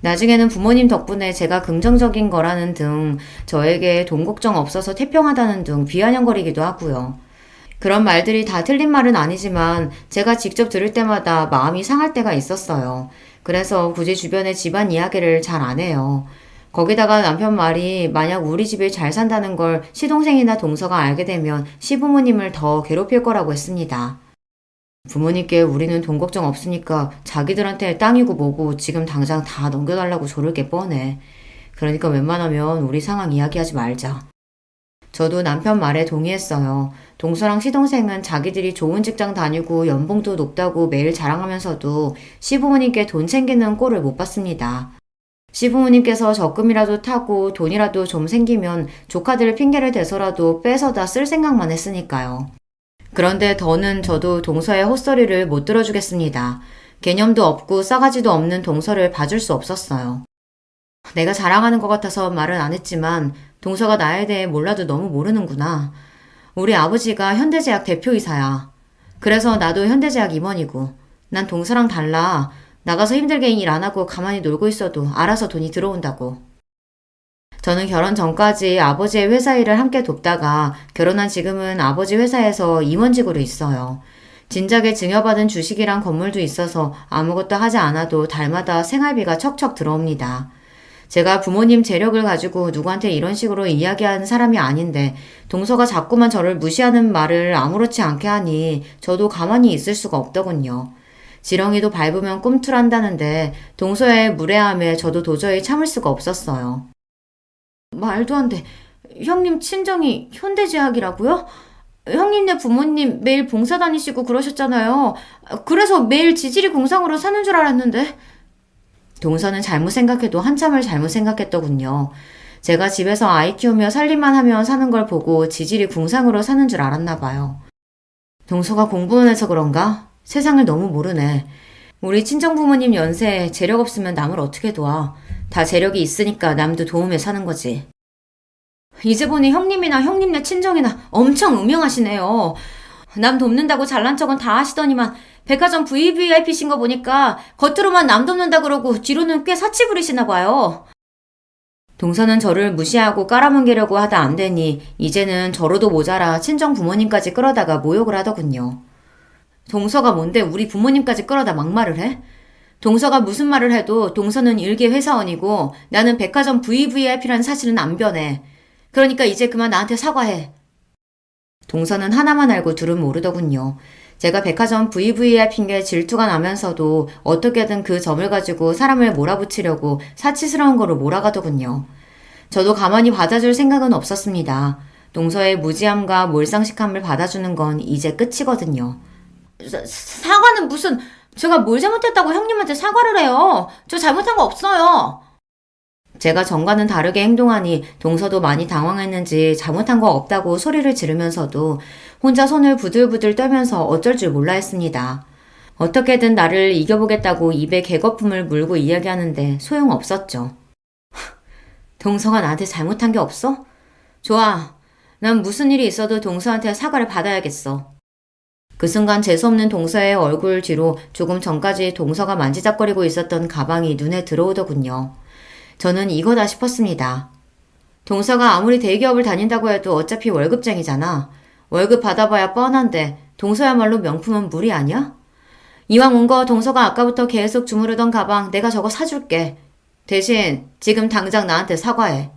나중에는 부모님 덕분에 제가 긍정적인 거라는 등 저에게 돈 걱정 없어서 태평하다는 등 비아냥거리기도 하고요. 그런 말들이 다 틀린 말은 아니지만 제가 직접 들을 때마다 마음이 상할 때가 있었어요. 그래서 굳이 주변에 집안 이야기를 잘 안 해요. 거기다가 남편 말이 만약 우리 집에 잘 산다는 걸 시동생이나 동서가 알게 되면 시부모님을 더 괴롭힐 거라고 했습니다. 부모님께 우리는 돈 걱정 없으니까 자기들한테 땅이고 뭐고 지금 당장 다 넘겨달라고 조를 게 뻔해. 그러니까 웬만하면 우리 상황 이야기하지 말자. 저도 남편 말에 동의했어요. 동서랑 시동생은 자기들이 좋은 직장 다니고 연봉도 높다고 매일 자랑하면서도 시부모님께 돈 챙기는 꼴을 못 봤습니다. 시부모님께서 적금이라도 타고 돈이라도 좀 생기면 조카들 핑계를 대서라도 빼서다 쓸 생각만 했으니까요. 그런데 더는 저도 동서의 헛소리를 못 들어주겠습니다. 개념도 없고 싸가지도 없는 동서를 봐줄 수 없었어요. 내가 자랑하는 것 같아서 말은 안 했지만 동서가 나에 대해 몰라도 너무 모르는구나. 우리 아버지가 현대제약 대표이사야. 그래서 나도 현대제약 임원이고 난 동서랑 달라. 나가서 힘들게 일 안 하고 가만히 놀고 있어도 알아서 돈이 들어온다고. 저는 결혼 전까지 아버지의 회사 일을 함께 돕다가 결혼한 지금은 아버지 회사에서 임원직으로 있어요. 진작에 증여받은 주식이랑 건물도 있어서 아무것도 하지 않아도 달마다 생활비가 척척 들어옵니다. 제가 부모님 재력을 가지고 누구한테 이런 식으로 이야기하는 사람이 아닌데 동서가 자꾸만 저를 무시하는 말을 아무렇지 않게 하니 저도 가만히 있을 수가 없더군요. 지렁이도 밟으면 꿈틀한다는데 동서의 무례함에 저도 도저히 참을 수가 없었어요. 말도 안 돼. 형님 친정이 현대제약이라고요? 형님네 부모님 매일 봉사 다니시고 그러셨잖아요. 그래서 매일 지질이 공상으로 사는 줄 알았는데. 동서는 잘못 생각해도 한참을 잘못 생각했더군요. 제가 집에서 아이 키우며 살림만 하며 사는 걸 보고 지질이 궁상으로 사는 줄 알았나 봐요. 동서가 공부만 해서 그런가? 세상을 너무 모르네. 우리 친정부모님 연세에 재력 없으면 남을 어떻게 도와. 다 재력이 있으니까 남도 도움에 사는 거지. 이제 보니 형님이나 형님네 친정이나 엄청 음흉하시네요. 남 돕는다고 잘난 척은 다 하시더니만 백화점 VVIP신 거 보니까 겉으로만 남 돕는다 그러고 뒤로는 꽤 사치 부리시나 봐요. 동서는 저를 무시하고 깔아뭉개려고 하다 안 되니 이제는 저로도 모자라 친정 부모님까지 끌어다가 모욕을 하더군요. 동서가 뭔데 우리 부모님까지 끌어다 막말을 해? 동서가 무슨 말을 해도 동서는 일개 회사원이고 나는 백화점 VVIP라는 사실은 안 변해. 그러니까 이제 그만 나한테 사과해. 동서는 하나만 알고 둘은 모르더군요. 제가 백화점 VVIP인 게 질투가 나면서도 어떻게든 그 점을 가지고 사람을 몰아붙이려고 사치스러운 거로 몰아가더군요. 저도 가만히 받아줄 생각은 없었습니다. 동서의 무지함과 몰상식함을 받아주는 건 이제 끝이거든요. 사과는 무슨, 제가 뭘 잘못했다고 형님한테 사과를 해요. 저 잘못한 거 없어요. 제가 전과는 다르게 행동하니 동서도 많이 당황했는지 잘못한 거 없다고 소리를 지르면서도 혼자 손을 부들부들 떨면서 어쩔 줄 몰라 했습니다. 어떻게든 나를 이겨보겠다고 입에 개거품을 물고 이야기하는데 소용없었죠. 동서가 나한테 잘못한 게 없어? 좋아. 난 무슨 일이 있어도 동서한테 사과를 받아야겠어. 그 순간 재수없는 동서의 얼굴 뒤로 조금 전까지 동서가 만지작거리고 있었던 가방이 눈에 들어오더군요. 저는 이거다 싶었습니다. 동서가 아무리 대기업을 다닌다고 해도 어차피 월급쟁이잖아. 월급 받아봐야 뻔한데 동서야말로 명품은 무리 아니야? 이왕 온 거 동서가 아까부터 계속 주무르던 가방 내가 저거 사줄게. 대신 지금 당장 나한테 사과해.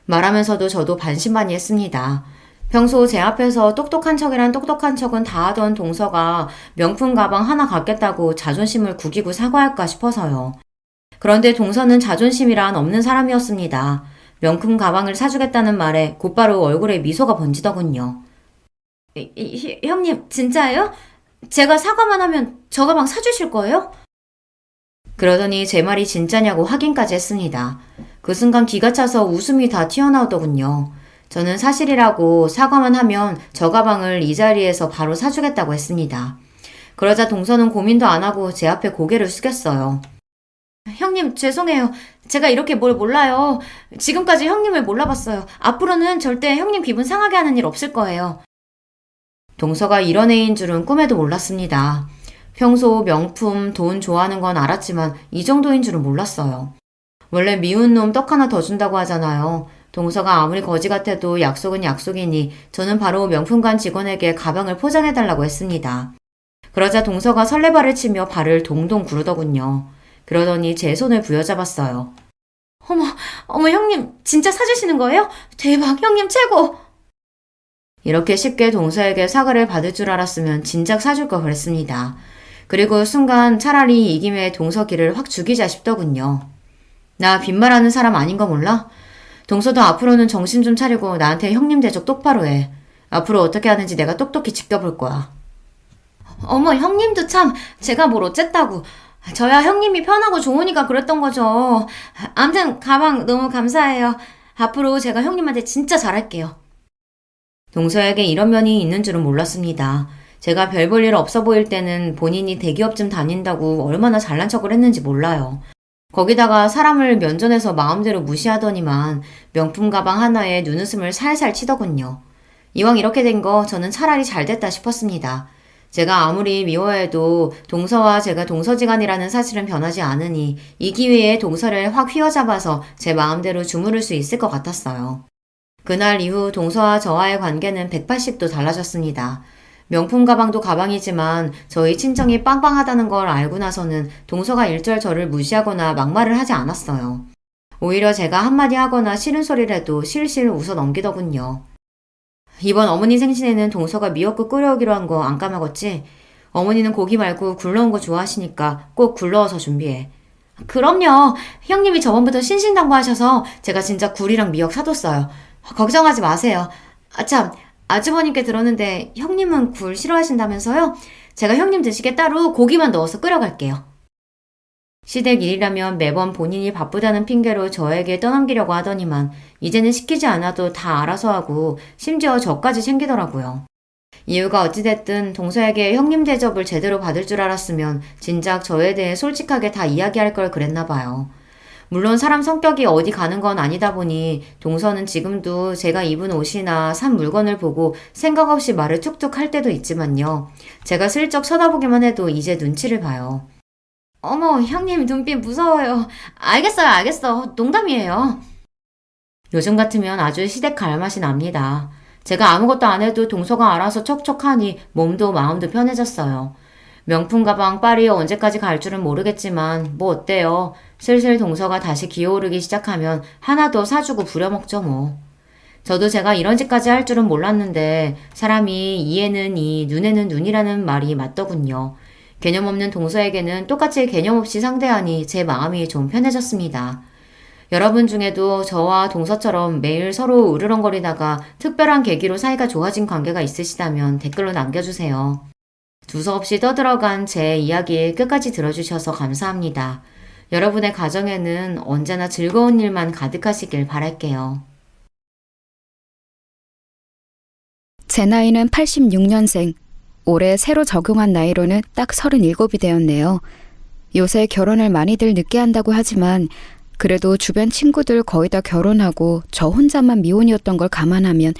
말하면서도 저도 반신반의했습니다. 평소 제 앞에서 똑똑한 척이란 똑똑한 척은 다 하던 동서가 명품 가방 하나 갖겠다고 자존심을 구기고 사과할까 싶어서요. 그런데 동서는 자존심이란 없는 사람이었습니다. 명품 가방을 사주겠다는 말에 곧바로 얼굴에 미소가 번지더군요. 형님, 진짜예요? 제가 사과만 하면 저 가방 사주실 거예요? 그러더니 제 말이 진짜냐고 확인까지 했습니다. 그 순간 기가 차서 웃음이 다 튀어나오더군요. 저는 사실이라고 사과만 하면 저 가방을 이 자리에서 바로 사주겠다고 했습니다. 그러자 동서는 고민도 안 하고 제 앞에 고개를 숙였어요. 형님, 죄송해요. 제가 이렇게 뭘 몰라요. 지금까지 형님을 몰라봤어요. 앞으로는 절대 형님 기분 상하게 하는 일 없을 거예요. 동서가 이런 애인 줄은 꿈에도 몰랐습니다. 평소 명품, 돈 좋아하는 건 알았지만 이 정도인 줄은 몰랐어요. 원래 미운 놈 떡 하나 더 준다고 하잖아요. 동서가 아무리 거지 같아도 약속은 약속이니 저는 바로 명품관 직원에게 가방을 포장해달라고 했습니다. 그러자 동서가 설레발을 치며 발을 동동 구르더군요. 그러더니 제 손을 부여잡았어요. 어머 형님 진짜 사주시는 거예요? 대박 형님 최고! 이렇게 쉽게 동서에게 사과를 받을 줄 알았으면 진작 사줄 걸 그랬습니다. 그리고 순간 차라리 이 김에 동서 길을 확 죽이자 싶더군요. 나 빈말하는 사람 아닌 거 몰라? 동서도 앞으로는 정신 좀 차리고 나한테 형님 대접 똑바로 해. 앞으로 어떻게 하는지 내가 똑똑히 지켜볼 거야. 어머 형님도 참 제가 뭘 어쨌다고. 저야 형님이 편하고 좋으니까 그랬던 거죠. 암튼 가방 너무 감사해요. 앞으로 제가 형님한테 진짜 잘할게요. 동서에게 이런 면이 있는 줄은 몰랐습니다. 제가 별 볼 일 없어 보일 때는 본인이 대기업쯤 다닌다고 얼마나 잘난 척을 했는지 몰라요. 거기다가 사람을 면전에서 마음대로 무시하더니만 명품 가방 하나에 눈웃음을 살살 치더군요. 이왕 이렇게 된 거 저는 차라리 잘 됐다 싶었습니다. 제가 아무리 미워해도 동서와 제가 동서지간이라는 사실은 변하지 않으니 이 기회에 동서를 확 휘어잡아서 제 마음대로 주무를 수 있을 것 같았어요. 그날 이후 동서와 저와의 관계는 180도 달라졌습니다. 명품 가방도 가방이지만 저희 친정이 빵빵하다는 걸 알고 나서는 동서가 일절 저를 무시하거나 막말을 하지 않았어요. 오히려 제가 한마디 하거나 싫은 소리를 해도 실실 웃어 넘기더군요. 이번 어머니 생신에는 동서가 미역국 끓여오기로 한 거 안 까먹었지? 어머니는 고기 말고 굴러온 거 좋아하시니까 꼭 굴러와서 준비해. 그럼요. 형님이 저번부터 신신당부하셔서 제가 진짜 굴이랑 미역 사뒀어요. 걱정하지 마세요. 참, 아주버님께 들었는데 형님은 굴 싫어하신다면서요? 제가 형님 드시게 따로 고기만 넣어서 끓여갈게요. 시댁 일이라면 매번 본인이 바쁘다는 핑계로 저에게 떠넘기려고 하더니만 이제는 시키지 않아도 다 알아서 하고 심지어 저까지 챙기더라고요. 이유가 어찌됐든 동서에게 형님 대접을 제대로 받을 줄 알았으면 진작 저에 대해 솔직하게 다 이야기할 걸 그랬나 봐요. 물론 사람 성격이 어디 가는 건 아니다 보니 동서는 지금도 제가 입은 옷이나 산 물건을 보고 생각 없이 말을 툭툭 할 때도 있지만요. 제가 슬쩍 쳐다보기만 해도 이제 눈치를 봐요. 어머, 형님 눈빛 무서워요. 알겠어. 농담이에요. 요즘 같으면 아주 시댁 갈 맛이 납니다. 제가 아무것도 안 해도 동서가 알아서 척척하니 몸도 마음도 편해졌어요. 명품 가방 파리에 언제까지 갈 줄은 모르겠지만 뭐 어때요. 슬슬 동서가 다시 기어오르기 시작하면 하나 더 사주고 부려먹죠 뭐. 저도 제가 이런 짓까지 할 줄은 몰랐는데 사람이 이에는 이, 눈에는 눈이라는 말이 맞더군요. 개념 없는 동서에게는 똑같이 개념 없이 상대하니 제 마음이 좀 편해졌습니다. 여러분 중에도 저와 동서처럼 매일 서로 으르렁거리다가 특별한 계기로 사이가 좋아진 관계가 있으시다면 댓글로 남겨주세요. 두서없이 떠들어간 제 이야기 끝까지 들어주셔서 감사합니다. 여러분의 가정에는 언제나 즐거운 일만 가득하시길 바랄게요. 제 나이는 86년생. 올해 새로 적용한 나이로는 딱 37이 되었네요. 요새 결혼을 많이들 늦게 한다고 하지만 그래도 주변 친구들 거의 다 결혼하고 저 혼자만 미혼이었던 걸 감안하면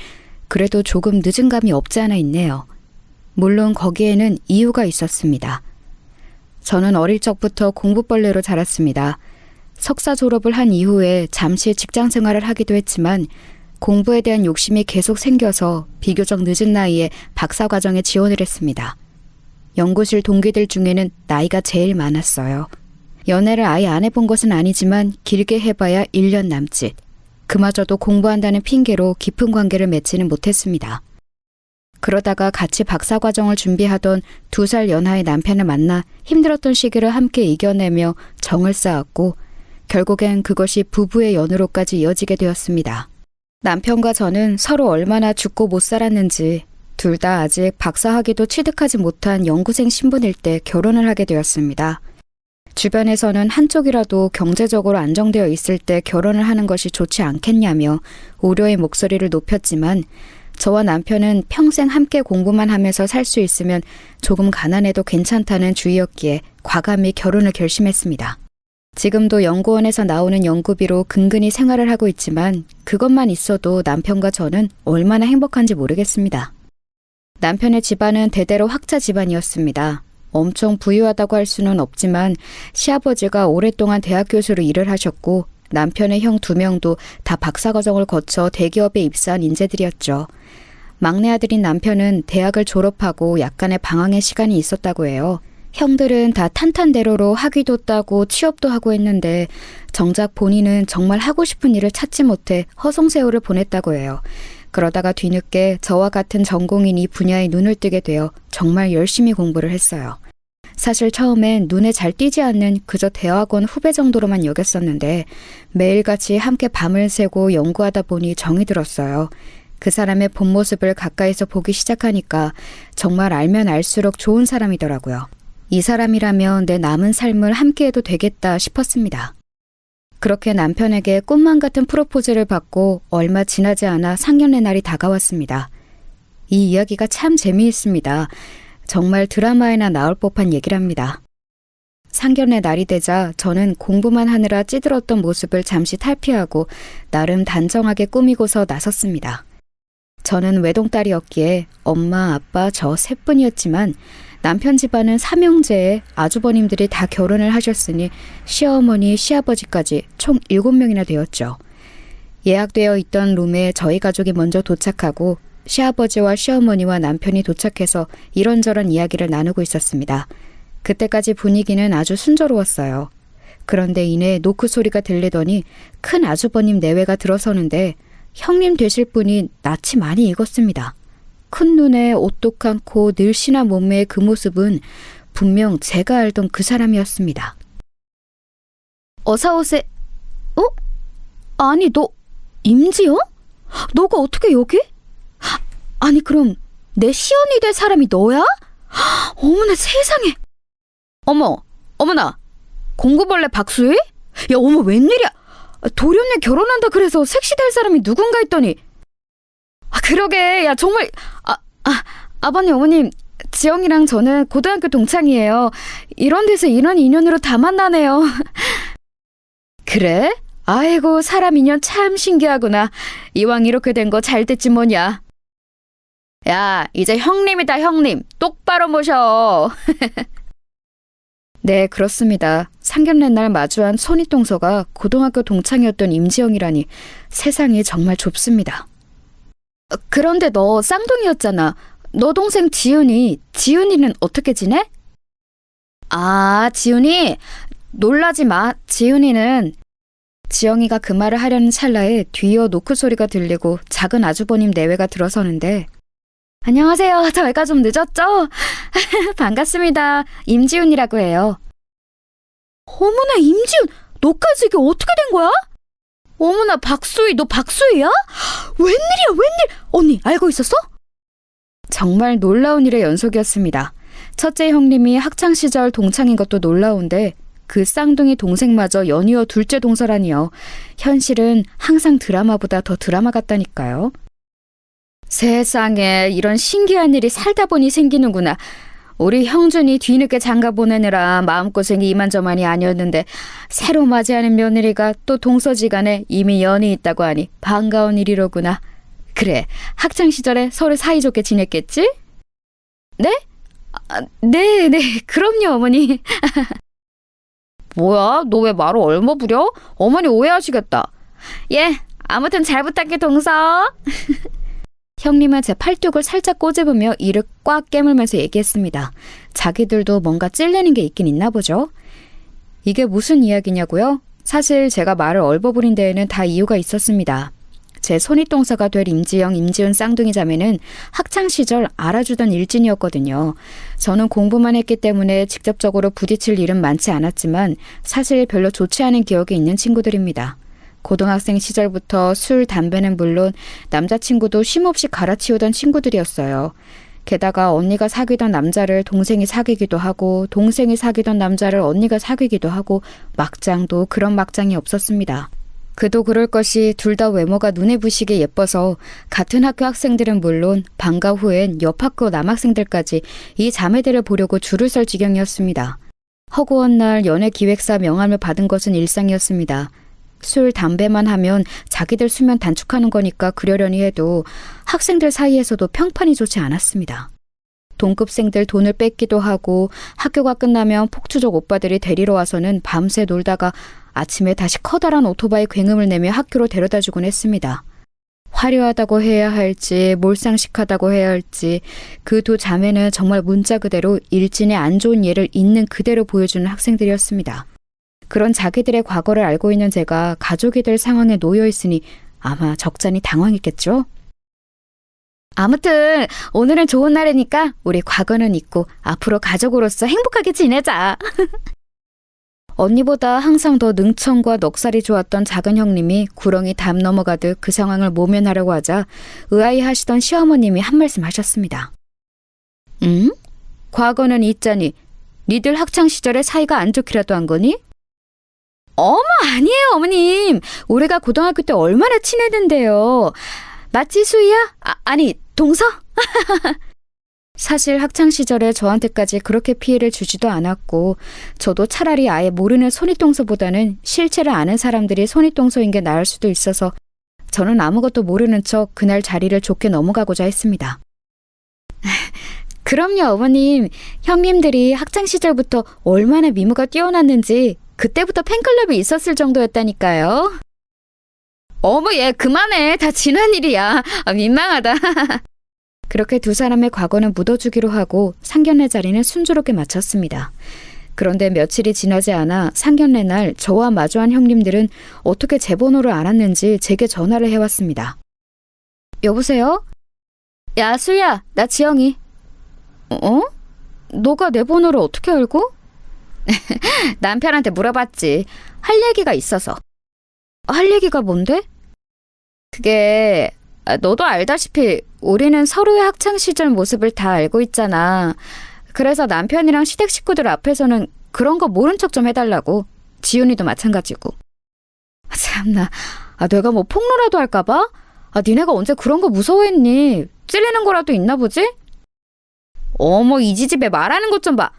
그래도 조금 늦은 감이 없지 않아 있네요. 물론 거기에는 이유가 있었습니다. 저는 어릴 적부터 공부벌레로 자랐습니다. 석사 졸업을 한 이후에 잠시 직장 생활을 하기도 했지만 공부에 대한 욕심이 계속 생겨서 비교적 늦은 나이에 박사과정에 지원을 했습니다. 연구실 동기들 중에는 나이가 제일 많았어요. 연애를 아예 안 해본 것은 아니지만 길게 해봐야 1년 남짓. 그마저도 공부한다는 핑계로 깊은 관계를 맺지는 못했습니다. 그러다가 같이 박사과정을 준비하던 2살 연하의 남편을 만나 힘들었던 시기를 함께 이겨내며 정을 쌓았고 결국엔 그것이 부부의 연으로까지 이어지게 되었습니다. 남편과 저는 서로 얼마나 죽고 못 살았는지 둘 다 아직 박사학위도 취득하지 못한 연구생 신분일 때 결혼을 하게 되었습니다. 주변에서는 한쪽이라도 경제적으로 안정되어 있을 때 결혼을 하는 것이 좋지 않겠냐며 우려의 목소리를 높였지만 저와 남편은 평생 함께 공부만 하면서 살 수 있으면 조금 가난해도 괜찮다는 주의였기에 과감히 결혼을 결심했습니다. 지금도 연구원에서 나오는 연구비로 근근히 생활을 하고 있지만 그것만 있어도 남편과 저는 얼마나 행복한지 모르겠습니다. 남편의 집안은 대대로 학자 집안이었습니다. 엄청 부유하다고 할 수는 없지만 시아버지가 오랫동안 대학 교수로 일을 하셨고 남편의 형 2명도 다 박사과정을 거쳐 대기업에 입사한 인재들이었죠. 막내 아들인 남편은 대학을 졸업하고 약간의 방황의 시간이 있었다고 해요. 형들은 다 탄탄대로로 학위도 따고 취업도 하고 했는데 정작 본인은 정말 하고 싶은 일을 찾지 못해 허송세월을 보냈다고 해요. 그러다가 뒤늦게 저와 같은 전공인 이 분야에 눈을 뜨게 되어 정말 열심히 공부를 했어요. 사실 처음엔 눈에 잘 띄지 않는 그저 대학원 후배 정도로만 여겼었는데 매일같이 함께 밤을 새고 연구하다 보니 정이 들었어요. 그 사람의 본 모습을 가까이서 보기 시작하니까 정말 알면 알수록 좋은 사람이더라고요. 이 사람이라면 내 남은 삶을 함께해도 되겠다 싶었습니다. 그렇게 남편에게 꿈만 같은 프로포즈를 받고 얼마 지나지 않아 상견례 날이 다가왔습니다. 이 이야기가 참 재미있습니다. 정말 드라마에나 나올 법한 얘기랍니다. 상견례 날이 되자 저는 공부만 하느라 찌들었던 모습을 잠시 탈피하고 나름 단정하게 꾸미고서 나섰습니다. 저는 외동딸이었기에 엄마, 아빠, 저 셋뿐이었지만 남편 집안은 삼형제에 아주버님들이 다 결혼을 하셨으니 시어머니, 시아버지까지 총 7명이나 되었죠. 예약되어 있던 룸에 저희 가족이 먼저 도착하고 시아버지와 시어머니와 남편이 도착해서 이런저런 이야기를 나누고 있었습니다. 그때까지 분위기는 아주 순조로웠어요. 그런데 이내 노크 소리가 들리더니 큰 아주버님 내외가 들어서는데 형님 되실 분이 낯이 많이 익었습니다. 큰 눈에 오똑한 코, 늘씬한 몸매의 그 모습은 분명 제가 알던 그 사람이었습니다. 어서 오세... 어? 아니 너 임지영? 너가 어떻게 여기? 아니 그럼 내 시연이 될 사람이 너야? 어머나 세상에. 어머나 공구벌레 박수희? 야 어머 웬일이야. 도련님 결혼한다 그래서 섹시될 사람이 누군가 했더니 그러게 야 정말 아버님 어머님 지영이랑 저는 고등학교 동창이에요. 이런 데서 이런 인연으로 다 만나네요. 그래? 아이고 사람 인연 참 신기하구나. 이왕 이렇게 된 거 잘 됐지 뭐냐. 야 이제 형님이다 형님. 똑바로 모셔. 네 그렇습니다. 상견례 날 마주한 손윗동서가 고등학교 동창이었던 임지영이라니 세상이 정말 좁습니다. 그런데 너 쌍둥이였잖아. 너 동생 지은이는 어떻게 지내? 지은이? 놀라지 마. 지은이는... 지영이가 그 말을 하려는 찰나에 뒤이어 노크 소리가 들리고 작은 아주버님 내외가 들어서는데 안녕하세요. 저희가 좀 늦었죠? 반갑습니다. 임지훈이라고 해요. 어머나 임지훈! 너까지 이게 어떻게 된 거야? 어머나 박수희, 너 박수희야? 웬일이야 웬일! 언니 알고 있었어? 정말 놀라운 일의 연속이었습니다. 첫째 형님이 학창시절 동창인 것도 놀라운데 그 쌍둥이 동생마저 연이어 둘째 동서라니요. 현실은 항상 드라마보다 더 드라마 같다니까요. 세상에 이런 신기한 일이 살다 보니 생기는구나. 우리 형준이 뒤늦게 장가 보내느라 마음고생이 이만저만이 아니었는데 새로 맞이하는 며느리가 또 동서지간에 이미 연이 있다고 하니 반가운 일이로구나. 그래, 학창시절에 서로 사이좋게 지냈겠지? 네? 네, 그럼요, 어머니. 뭐야, 너 왜 말을 얼머부려? 어머니 오해하시겠다. 예, 아무튼 잘 부탁해, 동서. 형님은 제 팔뚝을 살짝 꼬집으며 이를 꽉 깨물면서 얘기했습니다. 자기들도 뭔가 찔리는 게 있긴 있나 보죠. 이게 무슨 이야기냐고요? 사실 제가 말을 얼버무린 데에는 다 이유가 있었습니다. 제 손윗동서가 될 임지영, 임지은 쌍둥이 자매는 학창시절 알아주던 일진이었거든요. 저는 공부만 했기 때문에 직접적으로 부딪힐 일은 많지 않았지만 사실 별로 좋지 않은 기억이 있는 친구들입니다. 고등학생 시절부터 술, 담배는 물론 남자친구도 쉼없이 갈아치우던 친구들이었어요. 게다가 언니가 사귀던 남자를 동생이 사귀기도 하고 동생이 사귀던 남자를 언니가 사귀기도 하고 막장도 그런 막장이 없었습니다. 그도 그럴 것이 둘 다 외모가 눈에 부시게 예뻐서 같은 학교 학생들은 물론 방과 후엔 옆 학교 남학생들까지 이 자매들을 보려고 줄을 설 지경이었습니다. 허구한 날 연예기획사 명함을 받은 것은 일상이었습니다. 술, 담배만 하면 자기들 수면 단축하는 거니까 그러려니 해도 학생들 사이에서도 평판이 좋지 않았습니다. 동급생들 돈을 뺏기도 하고 학교가 끝나면 폭주족 오빠들이 데리러 와서는 밤새 놀다가 아침에 다시 커다란 오토바이 굉음을 내며 학교로 데려다주곤 했습니다. 화려하다고 해야 할지 몰상식하다고 해야 할지 그 두 자매는 정말 문자 그대로 일진의 안 좋은 예를 있는 그대로 보여주는 학생들이었습니다. 그런 자기들의 과거를 알고 있는 제가 가족이 될 상황에 놓여 있으니 아마 적잖이 당황했겠죠? 아무튼 오늘은 좋은 날이니까 우리 과거는 잊고 앞으로 가족으로서 행복하게 지내자. 언니보다 항상 더 능청과 넉살이 좋았던 작은 형님이 구렁이 담 넘어가듯 그 상황을 모면하려고 하자 의아해하시던 시어머님이 한 말씀 하셨습니다. 응? 과거는 있자니 니들 학창시절에 사이가 안 좋기라도 한 거니? 어머, 아니에요, 어머님. 우리가 고등학교 때 얼마나 친했는데요. 맞지, 수희야? 아니, 동서? 사실 학창시절에 저한테까지 그렇게 피해를 주지도 않았고 저도 차라리 아예 모르는 손윗동서보다는 실체를 아는 사람들이 손윗동서인 게 나을 수도 있어서 저는 아무것도 모르는 척 그날 자리를 좋게 넘어가고자 했습니다. 그럼요, 어머님. 형님들이 학창시절부터 얼마나 미모가 뛰어났는지 그때부터 팬클럽이 있었을 정도였다니까요. 어머, 얘 그만해. 다 지난 일이야. 민망하다. 그렇게 두 사람의 과거는 묻어주기로 하고 상견례 자리는 순조롭게 마쳤습니다. 그런데 며칠이 지나지 않아 상견례 날 저와 마주한 형님들은 어떻게 제 번호를 알았는지 제게 전화를 해왔습니다. 여보세요? 야, 수야, 나 지영이. 어? 너가 내 번호를 어떻게 알고? 남편한테 물어봤지. 할 얘기가 있어서. 할 얘기가 뭔데? 그게 너도 알다시피 우리는 서로의 학창시절 모습을 다 알고 있잖아. 그래서 남편이랑 시댁 식구들 앞에서는 그런 거 모른 척 좀 해달라고. 지훈이도 마찬가지고. 참나, 내가 뭐 폭로라도 할까봐? 니네가 언제 그런 거 무서워했니? 찔리는 거라도 있나 보지? 어머, 이 지집애 말하는 것 좀 봐.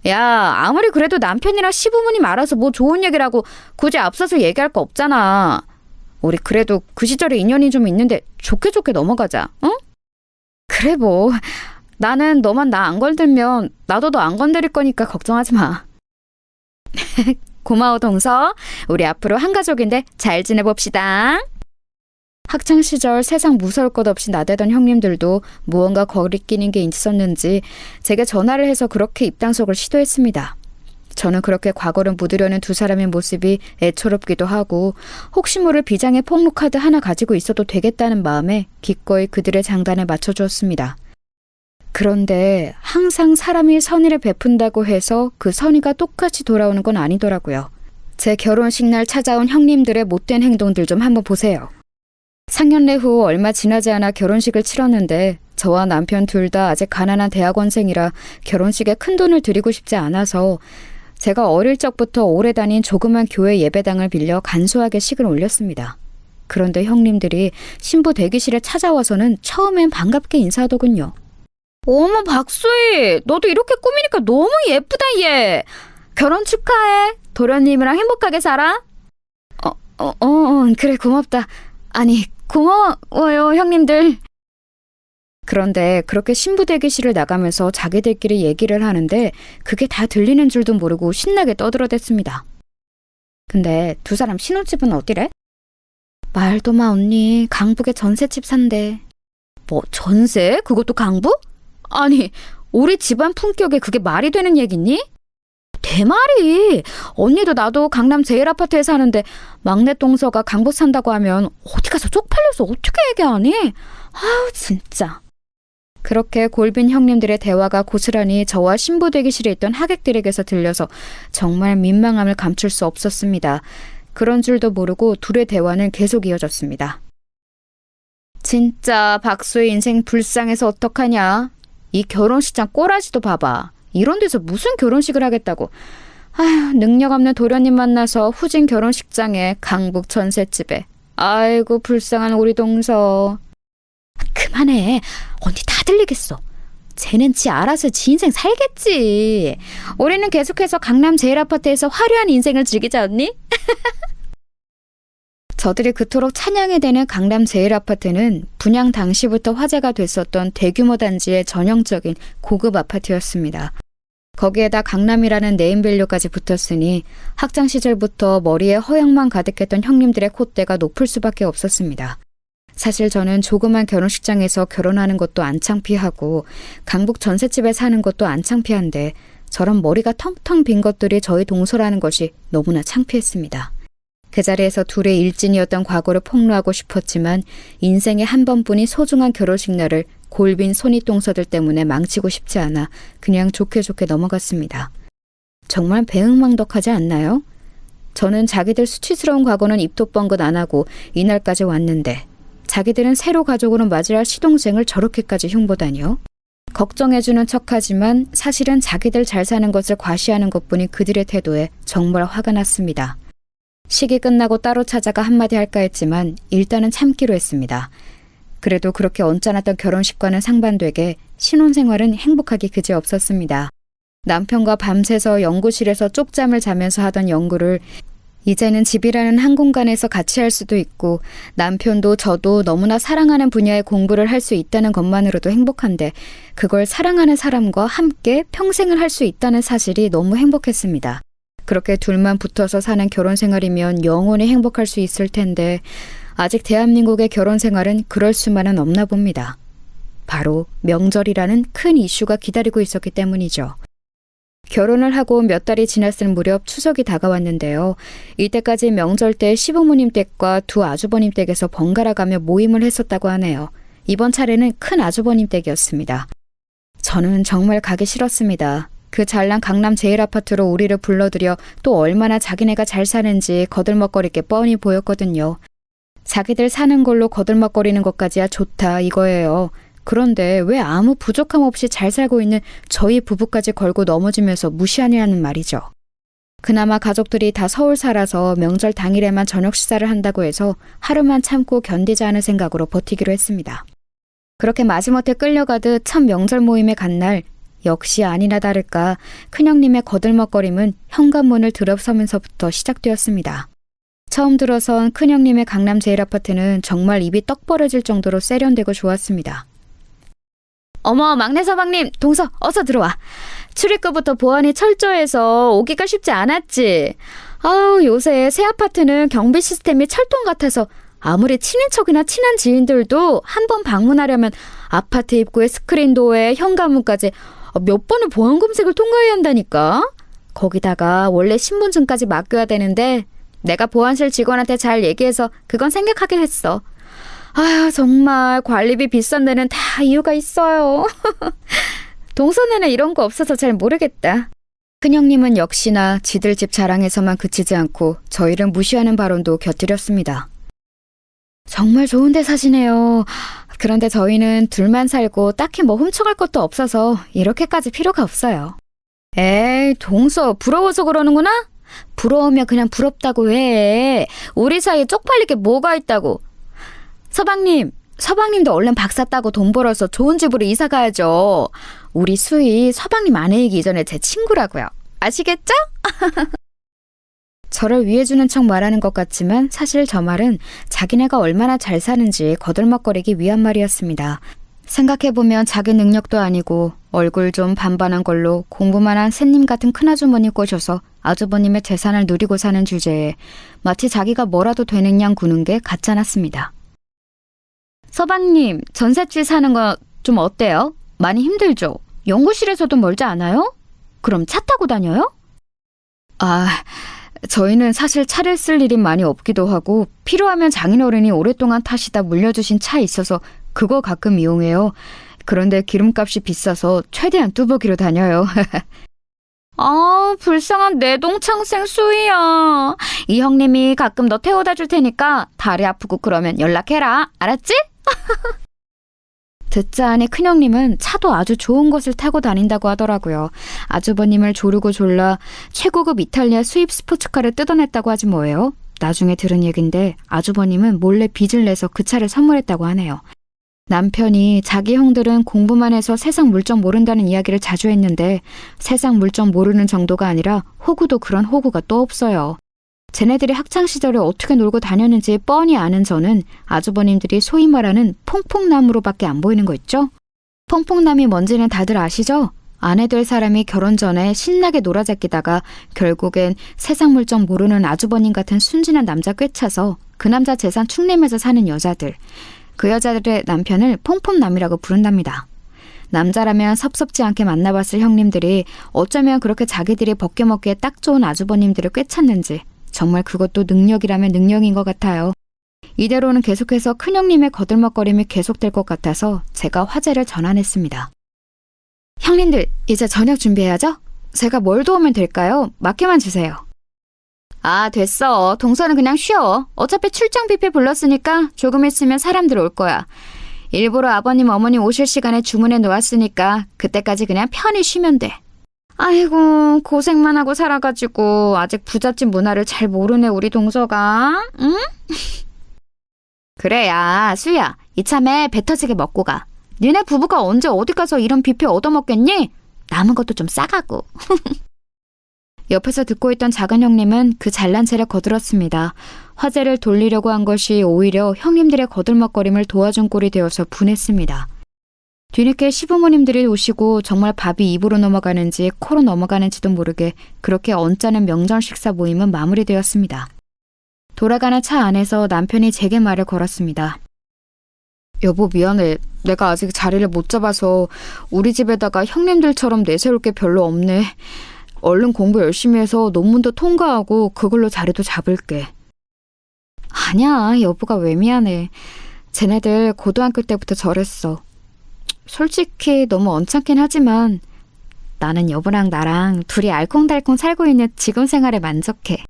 야, 아무리 그래도 남편이랑 시부모님 알아서 뭐 좋은 얘기라고 굳이 앞서서 얘기할 거 없잖아. 우리 그래도 그 시절에 인연이 좀 있는데 좋게 넘어가자, 응? 그래 뭐. 나는 너만 나 안 건들면 나도 너 안 건드릴 거니까 걱정하지 마. 고마워, 동서. 우리 앞으로 한 가족인데 잘 지내봅시다. 학창시절 세상 무서울 것 없이 나대던 형님들도 무언가 거리끼는 게 있었는지 제게 전화를 해서 그렇게 입단속을 시도했습니다. 저는 그렇게 과거를 묻으려는 두 사람의 모습이 애처롭기도 하고 혹시 모를 비장의 폭로카드 하나 가지고 있어도 되겠다는 마음에 기꺼이 그들의 장단에 맞춰주었습니다. 그런데 항상 사람이 선의를 베푼다고 해서 그 선의가 똑같이 돌아오는 건 아니더라고요. 제 결혼식 날 찾아온 형님들의 못된 행동들 좀 한번 보세요. 상견례 후 얼마 지나지 않아 결혼식을 치렀는데 저와 남편 둘 다 아직 가난한 대학원생이라 결혼식에 큰돈을 들이고 싶지 않아서 제가 어릴 적부터 오래 다닌 조그만 교회 예배당을 빌려 간소하게 식을 올렸습니다. 그런데 형님들이 신부 대기실에 찾아와서는 처음엔 반갑게 인사하더군요. 어머 박수희, 너도 이렇게 꾸미니까 너무 예쁘다 얘. 결혼 축하해. 도련님이랑 행복하게 살아. 그래 고맙다. 아니 고마워요 형님들. 그런데 그렇게 신부 대기실을 나가면서 자기들끼리 얘기를 하는데 그게 다 들리는 줄도 모르고 신나게 떠들어댔습니다. 근데 두 사람 신혼집은 어디래? 말도 마 언니, 강북에 전셋집 산대. 뭐 전세? 그것도 강북? 아니 우리 집안 품격에 그게 말이 되는 얘기니? 대말이. 언니도 나도 강남 제일아파트에 사는데 막내 동서가 강북 산다고 하면 어디 가서 쪽팔려서 어떻게 얘기하니? 아우 진짜. 그렇게 골빈 형님들의 대화가 고스란히 저와 신부 대기실에 있던 하객들에게서 들려서 정말 민망함을 감출 수 없었습니다. 그런 줄도 모르고 둘의 대화는 계속 이어졌습니다. 진짜 박수의 인생 불쌍해서 어떡하냐. 이 결혼식장 꼬라지도 봐봐. 이런 데서 무슨 결혼식을 하겠다고. 아휴, 능력 없는 도련님 만나서 후진 결혼식장에 강북 전셋집에. 아이고 불쌍한 우리 동서. 그만해. 언니 다 들리겠어. 쟤는 지 알아서 지 인생 살겠지. 우리는 계속해서 강남 제일아파트에서 화려한 인생을 즐기자 언니. 저들이 그토록 찬양이 되는 강남 제일아파트는 분양 당시부터 화제가 됐었던 대규모 단지의 전형적인 고급 아파트였습니다. 거기에다 강남이라는 네임밸류까지 붙었으니 학창 시절부터 머리에 허영만 가득했던 형님들의 콧대가 높을 수밖에 없었습니다. 사실 저는 조그만 결혼식장에서 결혼하는 것도 안 창피하고 강북 전셋집에 사는 것도 안 창피한데 저런 머리가 텅텅 빈 것들이 저희 동서라는 것이 너무나 창피했습니다. 그 자리에서 둘의 일진이었던 과거를 폭로하고 싶었지만 인생에 한 번뿐인 소중한 결혼식 날을 골빈 손윗동서들 때문에 망치고 싶지 않아 그냥 좋게 좋게 넘어갔습니다. 정말 배응망덕하지 않나요? 저는 자기들 수치스러운 과거는 입도 뻥긋 안 하고 이날까지 왔는데 자기들은 새로 가족으로 맞이할 시동생을 저렇게까지 흉보다니요. 걱정해주는 척하지만 사실은 자기들 잘 사는 것을 과시하는 것뿐인 그들의 태도에 정말 화가 났습니다. 식이 끝나고 따로 찾아가 한마디 할까 했지만 일단은 참기로 했습니다. 그래도 그렇게 언짢았던 결혼식과는 상반되게 신혼생활은 행복하기 그지없었습니다. 남편과 밤새서 연구실에서 쪽잠을 자면서 하던 연구를 이제는 집이라는 한 공간에서 같이 할 수도 있고 남편도 저도 너무나 사랑하는 분야의 공부를 할 수 있다는 것만으로도 행복한데 그걸 사랑하는 사람과 함께 평생을 할 수 있다는 사실이 너무 행복했습니다. 그렇게 둘만 붙어서 사는 결혼 생활이면 영원히 행복할 수 있을 텐데 아직 대한민국의 결혼 생활은 그럴 수만은 없나 봅니다. 바로 명절이라는 큰 이슈가 기다리고 있었기 때문이죠. 결혼을 하고 몇 달이 지났을 무렵 추석이 다가왔는데요. 이때까지 명절 때 시부모님 댁과 두 아주버님 댁에서 번갈아 가며 모임을 했었다고 하네요. 이번 차례는 큰 아주버님 댁이었습니다. 저는 정말 가기 싫었습니다. 그 잘난 강남 제일아파트로 우리를 불러들여 또 얼마나 자기네가 잘 사는지 거들먹거릴 게 뻔히 보였거든요. 자기들 사는 걸로 거들먹거리는 것까지야 좋다 이거예요. 그런데 왜 아무 부족함 없이 잘 살고 있는 저희 부부까지 걸고 넘어지면서 무시하냐는 말이죠. 그나마 가족들이 다 서울 살아서 명절 당일에만 저녁 식사를 한다고 해서 하루만 참고 견디자는 생각으로 버티기로 했습니다. 그렇게 마지못해 끌려가듯 첫 명절 모임에 간 날 역시 아니나 다를까 큰형님의 거들먹거림은 현관문을 들어서면서부터 시작되었습니다. 처음 들어선 큰형님의 강남 제일아파트는 정말 입이 떡 벌어질 정도로 세련되고 좋았습니다. 어머 막내 서방님 동서 어서 들어와. 출입구부터 보안이 철저해서 오기가 쉽지 않았지. 아우 요새 새 아파트는 경비 시스템이 철통 같아서 아무리 친인척이나 친한 지인들도 한 번 방문하려면 아파트 입구에 스크린도어에 현관문까지 몇 번을 보안 검색을 통과해야 한다니까. 거기다가 원래 신분증까지 맡겨야 되는데 내가 보안실 직원한테 잘 얘기해서 그건 생략하게 했어. 아휴 정말 관리비 비싼 데는 다 이유가 있어요. 동선에는 이런 거 없어서 잘 모르겠다. 큰형님은 역시나 지들 집 자랑에서만 그치지 않고 저희를 무시하는 발언도 곁들였습니다. 정말 좋은 데 사시네요. 그런데 저희는 둘만 살고 딱히 뭐 훔쳐갈 것도 없어서 이렇게까지 필요가 없어요. 에이 동서 부러워서 그러는구나? 부러우면 그냥 부럽다고 해. 우리 사이에 쪽팔릴 게 뭐가 있다고. 서방님도 얼른 박사 따고 돈 벌어서 좋은 집으로 이사 가야죠. 우리 수희 서방님 아내이기 이전에 제 친구라고요. 아시겠죠? 저를 위해주는 척 말하는 것 같지만 사실 저 말은 자기네가 얼마나 잘 사는지 거들먹거리기 위한 말이었습니다. 생각해보면 자기 능력도 아니고 얼굴 좀 반반한 걸로 공부만 한 새님 같은 큰아주머니 꼬셔서 아주버님의 재산을 누리고 사는 주제에 마치 자기가 뭐라도 되는 양 구는 게 같잖았습니다. 서방님, 전셋집 사는 거 좀 어때요? 많이 힘들죠? 연구실에서도 멀지 않아요? 그럼 차 타고 다녀요? 저희는 사실 차를 쓸 일이 많이 없기도 하고 필요하면 장인어른이 오랫동안 타시다 물려주신 차 있어서 그거 가끔 이용해요. 그런데 기름값이 비싸서 최대한 뚜벅이로 다녀요. 불쌍한 내 동창생 수희야. 이 형님이 가끔 너 태워다 줄 테니까 다리 아프고 그러면 연락해라. 알았지? 듣자 하니 큰형님은 차도 아주 좋은 것을 타고 다닌다고 하더라고요. 아주버님을 조르고 졸라 최고급 이탈리아 수입 스포츠카를 뜯어냈다고 하지 뭐예요. 나중에 들은 얘긴데 아주버님은 몰래 빚을 내서 그 차를 선물했다고 하네요. 남편이 자기 형들은 공부만 해서 세상 물정 모른다는 이야기를 자주 했는데 세상 물정 모르는 정도가 아니라 호구도 그런 호구가 또 없어요. 쟤네들이 학창시절에 어떻게 놀고 다녔는지 뻔히 아는 저는 아주버님들이 소위 말하는 퐁퐁남으로밖에 안 보이는 거 있죠? 퐁퐁남이 뭔지는 다들 아시죠? 아내 될 사람이 결혼 전에 신나게 놀아제끼다가 결국엔 세상 물정 모르는 아주버님 같은 순진한 남자 꿰차서 그 남자 재산 축내면서 사는 여자들. 그 여자들의 남편을 퐁퐁남이라고 부른답니다. 남자라면 섭섭지 않게 만나봤을 형님들이 어쩌면 그렇게 자기들이 벗겨먹기에 딱 좋은 아주버님들을 꿰찼는지 정말 그것도 능력이라면 능력인 것 같아요. 이대로는 계속해서 큰형님의 거들먹거림이 계속될 것 같아서 제가 화제를 전환했습니다. 형님들, 이제 저녁 준비해야죠? 제가 뭘 도우면 될까요? 맡겨만 주세요. 됐어. 동서는 그냥 쉬어. 어차피 출장 뷔페 불렀으니까 조금 있으면 사람들 올 거야. 일부러 아버님 어머님 오실 시간에 주문해 놓았으니까 그때까지 그냥 편히 쉬면 돼. 아이고, 고생만 하고 살아가지고 아직 부잣집 문화를 잘 모르네 우리 동서가. 응? 그래야 수야, 이참에 배 터지게 먹고 가. 니네 부부가 언제 어디 가서 이런 뷔페 얻어먹겠니? 남은 것도 좀 싸가고. 옆에서 듣고 있던 작은 형님은 그 잘난 체를 거들었습니다. 화제를 돌리려고 한 것이 오히려 형님들의 거들먹거림을 도와준 꼴이 되어서 분했습니다. 뒤늦게 시부모님들이 오시고 정말 밥이 입으로 넘어가는지 코로 넘어가는지도 모르게 그렇게 언짢은 명절 식사 모임은 마무리되었습니다. 돌아가는 차 안에서 남편이 제게 말을 걸었습니다. 여보, 미안해. 내가 아직 자리를 못 잡아서 우리 집에다가 형님들처럼 내세울 게 별로 없네. 얼른 공부 열심히 해서 논문도 통과하고 그걸로 자리도 잡을게. 아니야, 여보가 왜 미안해. 쟤네들 고등학교 때부터 저랬어. 솔직히 너무 언짢긴 하지만 나는 여보랑 나랑 둘이 알콩달콩 살고 있는 지금 생활에 만족해.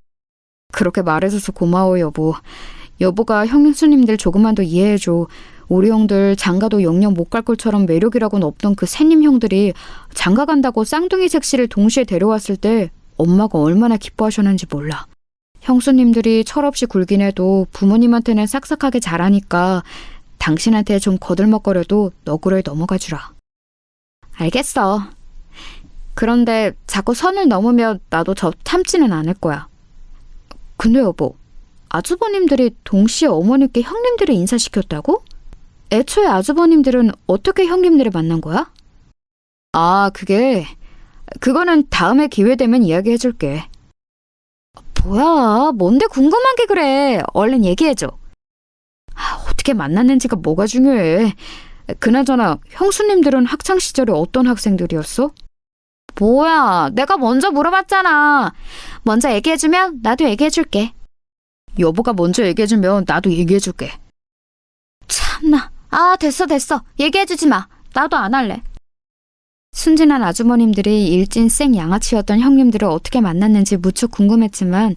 그렇게 말해줘서 고마워, 여보. 여보가 형수님들 조금만 더 이해해줘. 우리 형들 장가도 영영 못 갈 것처럼 매력이라고는 없던 그 새님 형들이 장가 간다고 쌍둥이 색시를 동시에 데려왔을 때 엄마가 얼마나 기뻐하셨는지 몰라. 형수님들이 철없이 굴긴 해도 부모님한테는 싹싹하게 잘하니까 당신한테 좀 거들먹거려도 너그러이 넘어가 주라. 알겠어. 그런데 자꾸 선을 넘으면 나도 저 참지는 않을 거야. 근데 여보, 아주버님들이 동시에 어머니께 형님들을 인사시켰다고? 애초에 아주버님들은 어떻게 형님들을 만난 거야? 그거는 다음에 기회 되면 이야기해줄게. 뭐야, 뭔데 궁금한 게 그래. 얼른 얘기해줘. 어떻게 만났는지가 뭐가 중요해. 그나저나 형수님들은 학창시절에 어떤 학생들이었어? 뭐야, 내가 먼저 물어봤잖아. 먼저 얘기해주면 나도 얘기해줄게. 여보가 먼저 얘기해주면 나도 얘기해줄게. 참나. 됐어. 얘기해주지 마. 나도 안 할래. 순진한 아주머님들이 일진 생 양아치였던 형님들을 어떻게 만났는지 무척 궁금했지만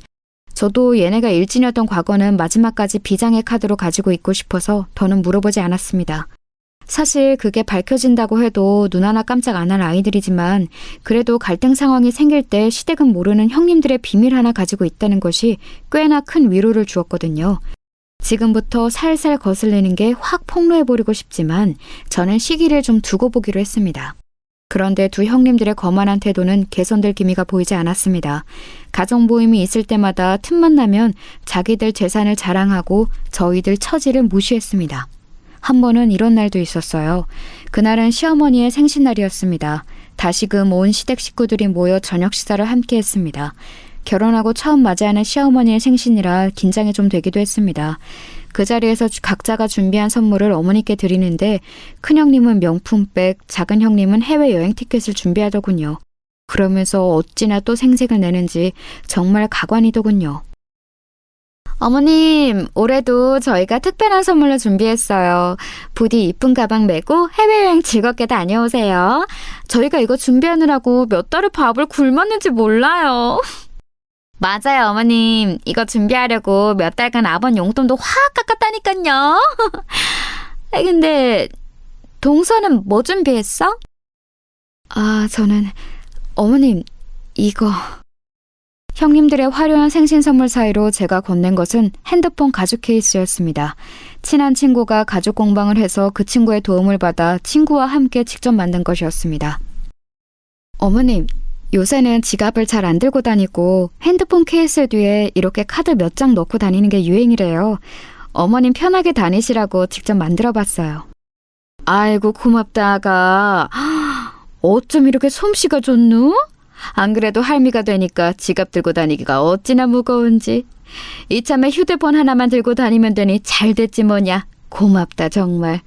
저도 얘네가 일진이었던 과거는 마지막까지 비장의 카드로 가지고 있고 싶어서 더는 물어보지 않았습니다. 사실 그게 밝혀진다고 해도 눈 하나 깜짝 안 할 아이들이지만 그래도 갈등 상황이 생길 때 시댁은 모르는 형님들의 비밀 하나 가지고 있다는 것이 꽤나 큰 위로를 주었거든요. 지금부터 살살 거슬리는 게 확 폭로해버리고 싶지만 저는 시기를 좀 두고 보기로 했습니다. 그런데 두 형님들의 거만한 태도는 개선될 기미가 보이지 않았습니다. 가정 모임이 있을 때마다 틈만 나면 자기들 재산을 자랑하고 저희들 처지를 무시했습니다. 한 번은 이런 날도 있었어요. 그날은 시어머니의 생신날이었습니다. 다시금 온 시댁 식구들이 모여 저녁 식사를 함께 했습니다. 결혼하고 처음 맞이하는 시어머니의 생신이라 긴장이 좀 되기도 했습니다. 그 자리에서 각자가 준비한 선물을 어머니께 드리는데 큰형님은 명품백, 작은 형님은 해외여행 티켓을 준비하더군요. 그러면서 어찌나 또 생색을 내는지 정말 가관이더군요. 어머님, 올해도 저희가 특별한 선물로 준비했어요. 부디 이쁜 가방 메고 해외여행 즐겁게 다녀오세요. 저희가 이거 준비하느라고 몇 달을 밥을 굶었는지 몰라요. 맞아요, 어머님. 이거 준비하려고 몇 달간 아번 용돈도 확 깎았다니까요. 근데 동서는 뭐 준비했어? 저는 어머님, 이거... 형님들의 화려한 생신 선물 사이로 제가 건넨 것은 핸드폰 가죽 케이스였습니다. 친한 친구가 가죽 공방을 해서 그 친구의 도움을 받아 친구와 함께 직접 만든 것이었습니다. 어머님, 요새는 지갑을 잘 안 들고 다니고 핸드폰 케이스 뒤에 이렇게 카드 몇 장 넣고 다니는 게 유행이래요. 어머님 편하게 다니시라고 직접 만들어봤어요. 아이고 고맙다 아가. 어쩜 이렇게 솜씨가 좋누? 안 그래도 할미가 되니까 지갑 들고 다니기가 어찌나 무거운지. 이참에 휴대폰 하나만 들고 다니면 되니 잘 됐지 뭐냐. 고맙다 정말.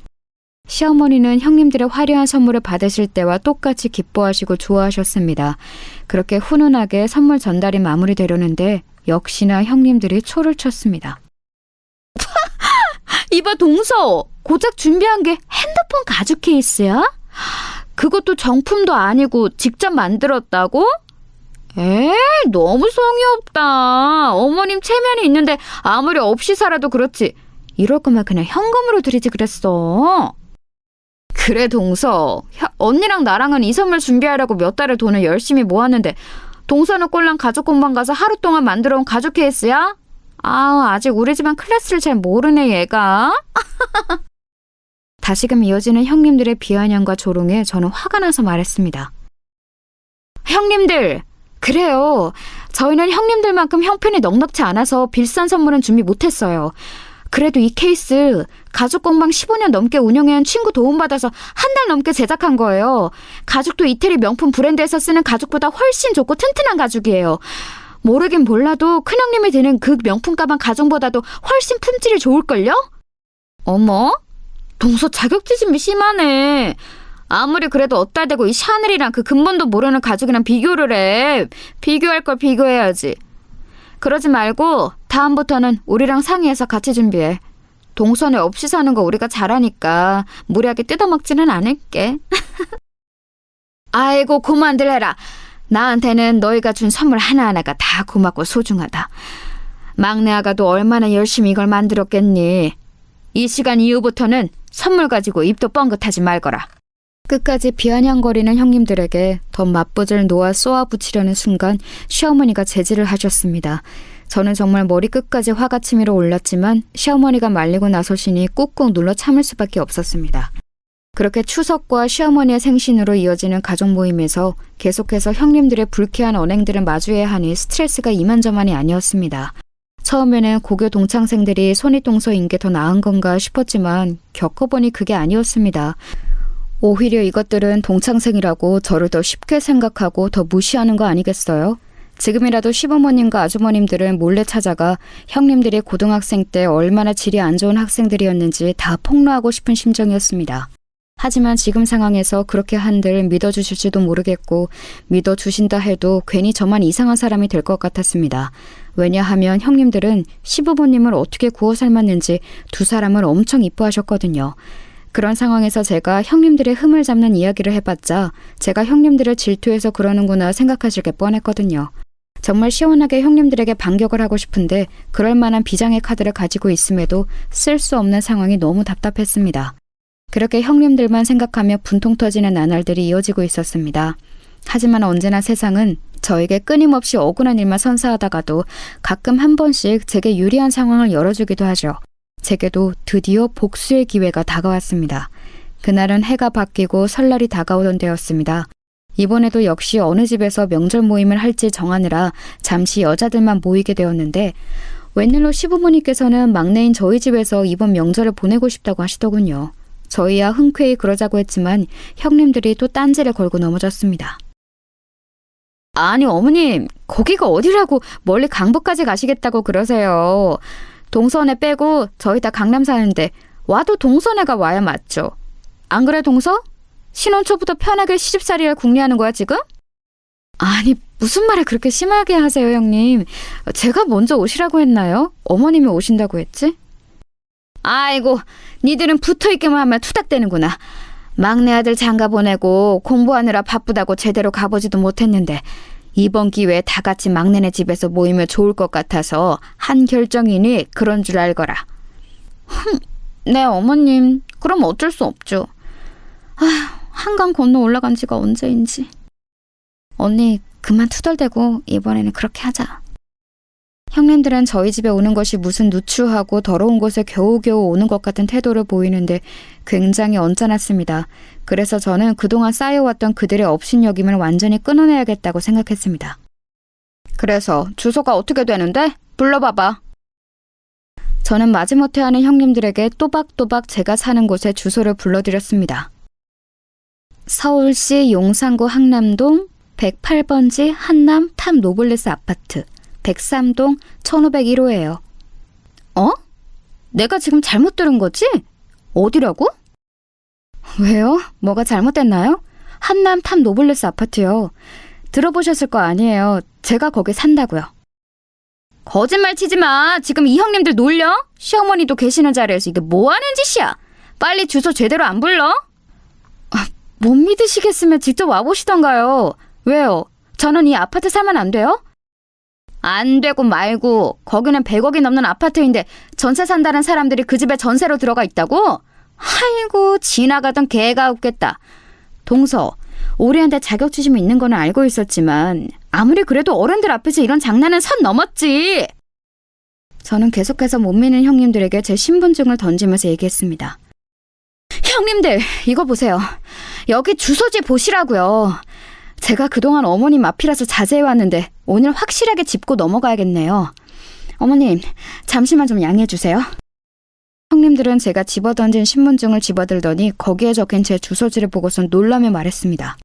시어머니는 형님들의 화려한 선물을 받으실 때와 똑같이 기뻐하시고 좋아하셨습니다. 그렇게 훈훈하게 선물 전달이 마무리되려는데 역시나 형님들이 초를 쳤습니다. 이봐 동서, 고작 준비한 게 핸드폰 가죽 케이스야? 그것도 정품도 아니고 직접 만들었다고? 에이, 너무 성의 없다. 어머님 체면이 있는데 아무리 없이 살아도 그렇지. 이럴 거면 그냥 현금으로 드리지 그랬어. 그래 동서, 언니랑 나랑은 이 선물 준비하려고 몇 달을 돈을 열심히 모았는데 동서는 꼴랑 가죽 공방 가서 하루 동안 만들어온 가죽 케이스야? 아직 우리 집안 클래스를 잘 모르네 얘가. 다시금 이어지는 형님들의 비아냥과 조롱에 저는 화가 나서 말했습니다. 형님들, 그래요. 저희는 형님들만큼 형편이 넉넉지 않아서 비싼 선물은 준비 못했어요. 그래도 이 케이스 가죽 공방 15년 넘게 운영해온 친구 도움받아서 한 달 넘게 제작한 거예요. 가죽도 이태리 명품 브랜드에서 쓰는 가죽보다 훨씬 좋고 튼튼한 가죽이에요. 모르긴 몰라도 큰형님이 드는 그 명품 가방 가죽보다도 훨씬 품질이 좋을걸요? 어머? 동서 자격지심이 심하네. 아무리 그래도 어따 대고 이 샤넬이랑 그 근본도 모르는 가죽이랑 비교를 해. 비교할 걸 비교해야지. 그러지 말고 다음부터는 우리랑 상의해서 같이 준비해. 동선에 없이 사는 거 우리가 잘하니까 무리하게 뜯어먹지는 않을게. 아이고 그만들 해라. 나한테는 너희가 준 선물 하나하나가 다 고맙고 소중하다. 막내 아가도 얼마나 열심히 이걸 만들었겠니. 이 시간 이후부터는 선물 가지고 입도 뻥긋하지 말거라. 끝까지 비아냥거리는 형님들에게 더 맞부질 놓아 쏘아붙이려는 순간 시어머니가 제지를 하셨습니다. 저는 정말 머리끝까지 화가 치밀어 올랐지만 시어머니가 말리고 나서시니 꾹꾹 눌러 참을 수밖에 없었습니다. 그렇게 추석과 시어머니의 생신으로 이어지는 가족 모임에서 계속해서 형님들의 불쾌한 언행들을 마주해야 하니 스트레스가 이만저만이 아니었습니다. 처음에는 고교 동창생들이 손윗동서인 게 더 나은 건가 싶었지만 겪어보니 그게 아니었습니다. 오히려 이것들은 동창생이라고 저를 더 쉽게 생각하고 더 무시하는 거 아니겠어요? 지금이라도 시부모님과 아주머님들을 몰래 찾아가 형님들이 고등학생 때 얼마나 질이 안 좋은 학생들이었는지 다 폭로하고 싶은 심정이었습니다. 하지만 지금 상황에서 그렇게 한들 믿어주실지도 모르겠고 믿어주신다 해도 괜히 저만 이상한 사람이 될 것 같았습니다. 왜냐하면 형님들은 시부모님을 어떻게 구워 삶았는지 두 사람을 엄청 이뻐하셨거든요. 그런 상황에서 제가 형님들의 흠을 잡는 이야기를 해봤자 제가 형님들을 질투해서 그러는구나 생각하실 게 뻔했거든요. 정말 시원하게 형님들에게 반격을 하고 싶은데 그럴 만한 비장의 카드를 가지고 있음에도 쓸 수 없는 상황이 너무 답답했습니다. 그렇게 형님들만 생각하며 분통 터지는 나날들이 이어지고 있었습니다. 하지만 언제나 세상은 저에게 끊임없이 억울한 일만 선사하다가도 가끔 한 번씩 제게 유리한 상황을 열어주기도 하죠. 제게도 드디어 복수의 기회가 다가왔습니다. 그날은 해가 바뀌고 설날이 다가오던 때였습니다. 이번에도 역시 어느 집에서 명절 모임을 할지 정하느라 잠시 여자들만 모이게 되었는데 웬일로 시부모님께서는 막내인 저희 집에서 이번 명절을 보내고 싶다고 하시더군요. 저희야 흔쾌히 그러자고 했지만 형님들이 또 딴지를 걸고 넘어졌습니다. 아니 어머님, 거기가 어디라고 멀리 강북까지 가시겠다고 그러세요. 동선에 빼고 저희 다 강남 사는데 와도 동선에가 와야 맞죠. 안 그래 동서? 신혼 초부터 편하게 시집살이를 궁리하는 거야 지금? 아니 무슨 말을 그렇게 심하게 하세요 형님. 제가 먼저 오시라고 했나요? 어머님이 오신다고 했지? 아이고 니들은 붙어있기만 하면 투닥대는구나. 막내 아들 장가 보내고 공부하느라 바쁘다고 제대로 가보지도 못했는데 이번 기회에 다 같이 막내네 집에서 모이면 좋을 것 같아서 한 결정이니 그런 줄 알거라. 네 어머님, 그럼 어쩔 수 없죠. 아휴, 한강 건너 올라간 지가 언제인지. 언니 그만 투덜대고 이번에는 그렇게 하자. 형님들은 저희 집에 오는 것이 무슨 누추하고 더러운 곳에 겨우겨우 오는 것 같은 태도를 보이는데 굉장히 언짢았습니다. 그래서 저는 그동안 쌓여왔던 그들의 업신여김을 완전히 끊어내야겠다고 생각했습니다. 그래서 주소가 어떻게 되는데? 불러봐봐. 저는 마지못해 하는 형님들에게 또박또박 제가 사는 곳의 주소를 불러드렸습니다. 서울시 용산구 항남동 108번지 한남 탑 노블레스 아파트 103동 1501호예요. 어? 내가 지금 잘못 들은 거지? 어디라고? 왜요? 뭐가 잘못됐나요? 한남 탑 노블레스 아파트요. 들어보셨을 거 아니에요. 제가 거기 산다고요. 거짓말 치지 마. 지금 이 형님들 놀려? 시어머니도 계시는 자리에서 이게 뭐 하는 짓이야? 빨리 주소 제대로 안 불러? 못 믿으시겠으면 직접 와보시던가요. 왜요? 저는 이 아파트 사면 안 돼요? 안 되고 말고 거기는 100억이 넘는 아파트인데 전세 산다는 사람들이 그 집에 전세로 들어가 있다고? 아이고 지나가던 개가 웃겠다. 동서, 우리한테 자격지심이 있는 거는 알고 있었지만 아무리 그래도 어른들 앞에서 이런 장난은 선 넘었지. 저는 계속해서 못 믿는 형님들에게 제 신분증을 던지면서 얘기했습니다. 형님들 이거 보세요. 여기 주소지 보시라고요. 제가 그동안 어머님 앞이라서 자제해왔는데 오늘 확실하게 짚고 넘어가야겠네요. 어머님, 잠시만 좀 양해해주세요. 형님들은 제가 집어던진 신분증을 집어들더니 거기에 적힌 제 주소지를 보고선 놀라며 말했습니다.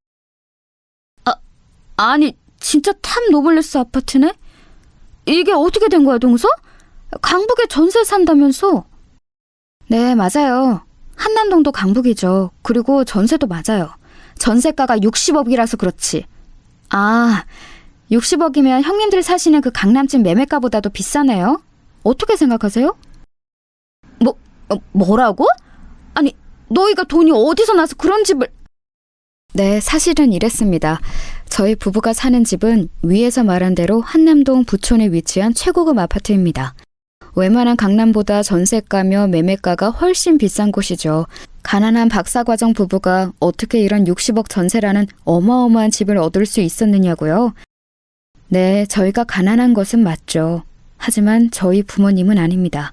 아니, 진짜 탑 노블레스 아파트네? 이게 어떻게 된 거야, 동서? 강북에 전세 산다면서? 네, 맞아요. 한남동도 강북이죠. 그리고 전세도 맞아요. 전세가가 60억이라서 그렇지. 아, 60억이면 형님들 사시는 그 강남집 매매가보다도 비싸네요. 어떻게 생각하세요? 뭐라고? 아니, 너희가 돈이 어디서 나서 그런 집을... 네, 사실은 이랬습니다. 저희 부부가 사는 집은 위에서 말한 대로 한남동 부촌에 위치한 최고급 아파트입니다. 웬만한 강남보다 전세가며 매매가가 훨씬 비싼 곳이죠. 가난한 박사과정 부부가 어떻게 이런 60억 전세라는 어마어마한 집을 얻을 수 있었느냐고요? 네, 저희가 가난한 것은 맞죠. 하지만 저희 부모님은 아닙니다.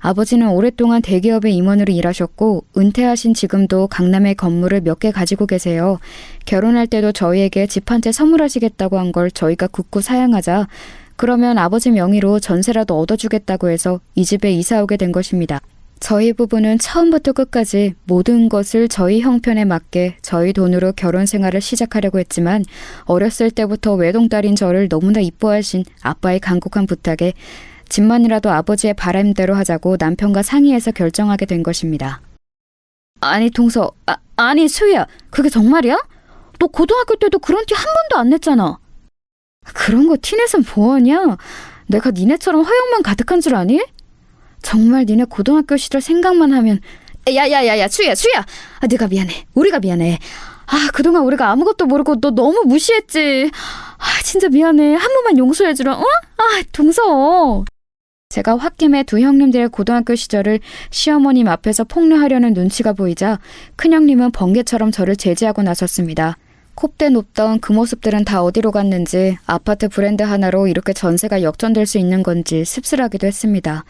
아버지는 오랫동안 대기업의 임원으로 일하셨고 은퇴하신 지금도 강남에 건물을 몇 개 가지고 계세요. 결혼할 때도 저희에게 집 한 채 선물하시겠다고 한 걸 저희가 굳고 사양하자 그러면 아버지 명의로 전세라도 얻어주겠다고 해서 이 집에 이사 오게 된 것입니다. 저희 부부는 처음부터 끝까지 모든 것을 저희 형편에 맞게 저희 돈으로 결혼 생활을 시작하려고 했지만 어렸을 때부터 외동딸인 저를 너무나 이뻐하신 아빠의 간곡한 부탁에 집만이라도 아버지의 바람대로 하자고 남편과 상의해서 결정하게 된 것입니다. 아니 동서, 아니 수희야, 그게 정말이야? 너 고등학교 때도 그런 티 한 번도 안 냈잖아. 그런 거 티내선 뭐하냐? 내가 니네처럼 허영만 가득한 줄 아니? 정말 니네 고등학교 시절 생각만 하면 야야야야 수희야 내가 미안해. 우리가 미안해. 그동안 우리가 아무것도 모르고 너 너무 무시했지. 진짜 미안해. 한 번만 용서해주라. 어? 동서. 제가 홧김에 두 형님들의 고등학교 시절을 시어머님 앞에서 폭로하려는 눈치가 보이자 큰형님은 번개처럼 저를 제지하고 나섰습니다. 콧대 높던 그 모습들은 다 어디로 갔는지 아파트 브랜드 하나로 이렇게 전세가 역전될 수 있는 건지 씁쓸하기도 했습니다.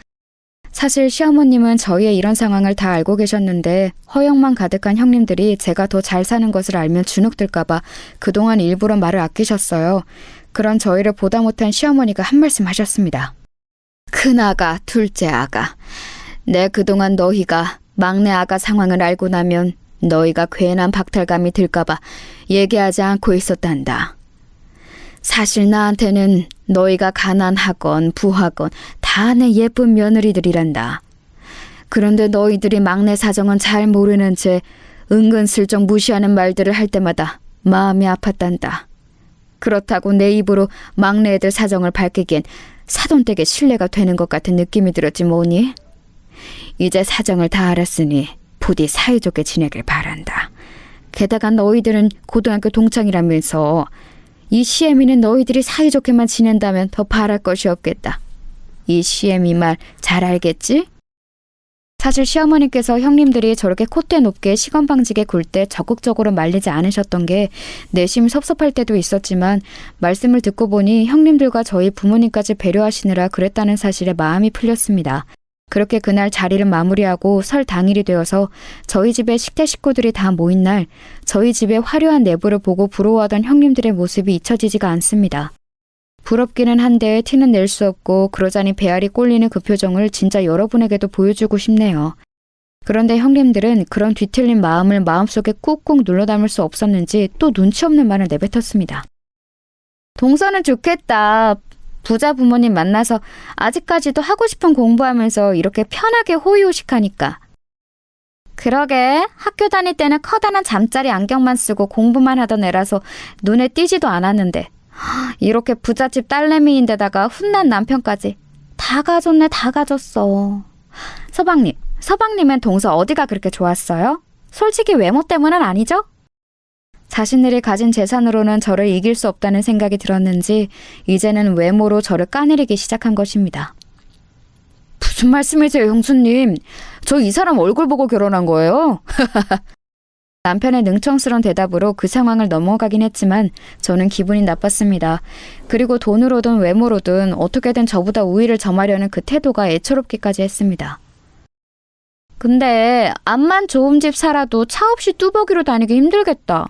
사실 시어머님은 저희의 이런 상황을 다 알고 계셨는데 허영만 가득한 형님들이 제가 더 잘 사는 것을 알면 주눅들까봐 그동안 일부러 말을 아끼셨어요. 그런 저희를 보다 못한 시어머니가 한 말씀 하셨습니다. 큰아가, 둘째 아가, 내 그동안 너희가 막내 아가 상황을 알고 나면 너희가 괜한 박탈감이 들까봐 얘기하지 않고 있었단다. 사실 나한테는 너희가 가난하건 부하건 다 내 예쁜 며느리들이란다. 그런데 너희들이 막내 사정은 잘 모르는 채 은근슬쩍 무시하는 말들을 할 때마다 마음이 아팠단다. 그렇다고 내 입으로 막내 애들 사정을 밝히기엔 사돈댁에 신뢰가 되는 것 같은 느낌이 들었지 뭐니? 이제 사정을 다 알았으니 부디 사이좋게 지내길 바란다. 게다가 너희들은 고등학교 동창이라면서 이 시애미는 너희들이 사이좋게만 지낸다면 더 바랄 것이 없겠다. 이 시애미 말 잘 알겠지? 사실 시어머니께서 형님들이 저렇게 콧대 높게 시건방지게 굴 때 적극적으로 말리지 않으셨던 게 내심 섭섭할 때도 있었지만 말씀을 듣고 보니 형님들과 저희 부모님까지 배려하시느라 그랬다는 사실에 마음이 풀렸습니다. 그렇게 그날 자리를 마무리하고 설 당일이 되어서 저희 집에 식대 식구들이 다 모인 날 저희 집의 화려한 내부를 보고 부러워하던 형님들의 모습이 잊혀지지가 않습니다. 부럽기는 한데 티는 낼 수 없고 그러자니 배알이 꼴리는 그 표정을 진짜 여러분에게도 보여주고 싶네요. 그런데 형님들은 그런 뒤틀린 마음을 마음속에 꾹꾹 눌러 담을 수 없었는지 또 눈치 없는 말을 내뱉었습니다. 동서는 좋겠다. 부자 부모님 만나서 아직까지도 하고 싶은 공부하면서 이렇게 편하게 호의호식하니까. 그러게 학교 다닐 때는 커다란 잠자리 안경만 쓰고 공부만 하던 애라서 눈에 띄지도 않았는데 이렇게 부잣집 딸내미인데다가 훈난 남편까지 다 가졌네. 다 가졌어. 서방님은 동서 어디가 그렇게 좋았어요? 솔직히 외모 때문은 아니죠? 자신들이 가진 재산으로는 저를 이길 수 없다는 생각이 들었는지 이제는 외모로 저를 까내리기 시작한 것입니다. 무슨 말씀이세요, 형수님? 저 이 사람 얼굴 보고 결혼한 거예요? 남편의 능청스러운 대답으로 그 상황을 넘어가긴 했지만 저는 기분이 나빴습니다. 그리고 돈으로든 외모로든 어떻게든 저보다 우위를 점하려는 그 태도가 애처롭기까지 했습니다. 근데 암만 좋은 집 살아도 차 없이 뚜벅이로 다니기 힘들겠다.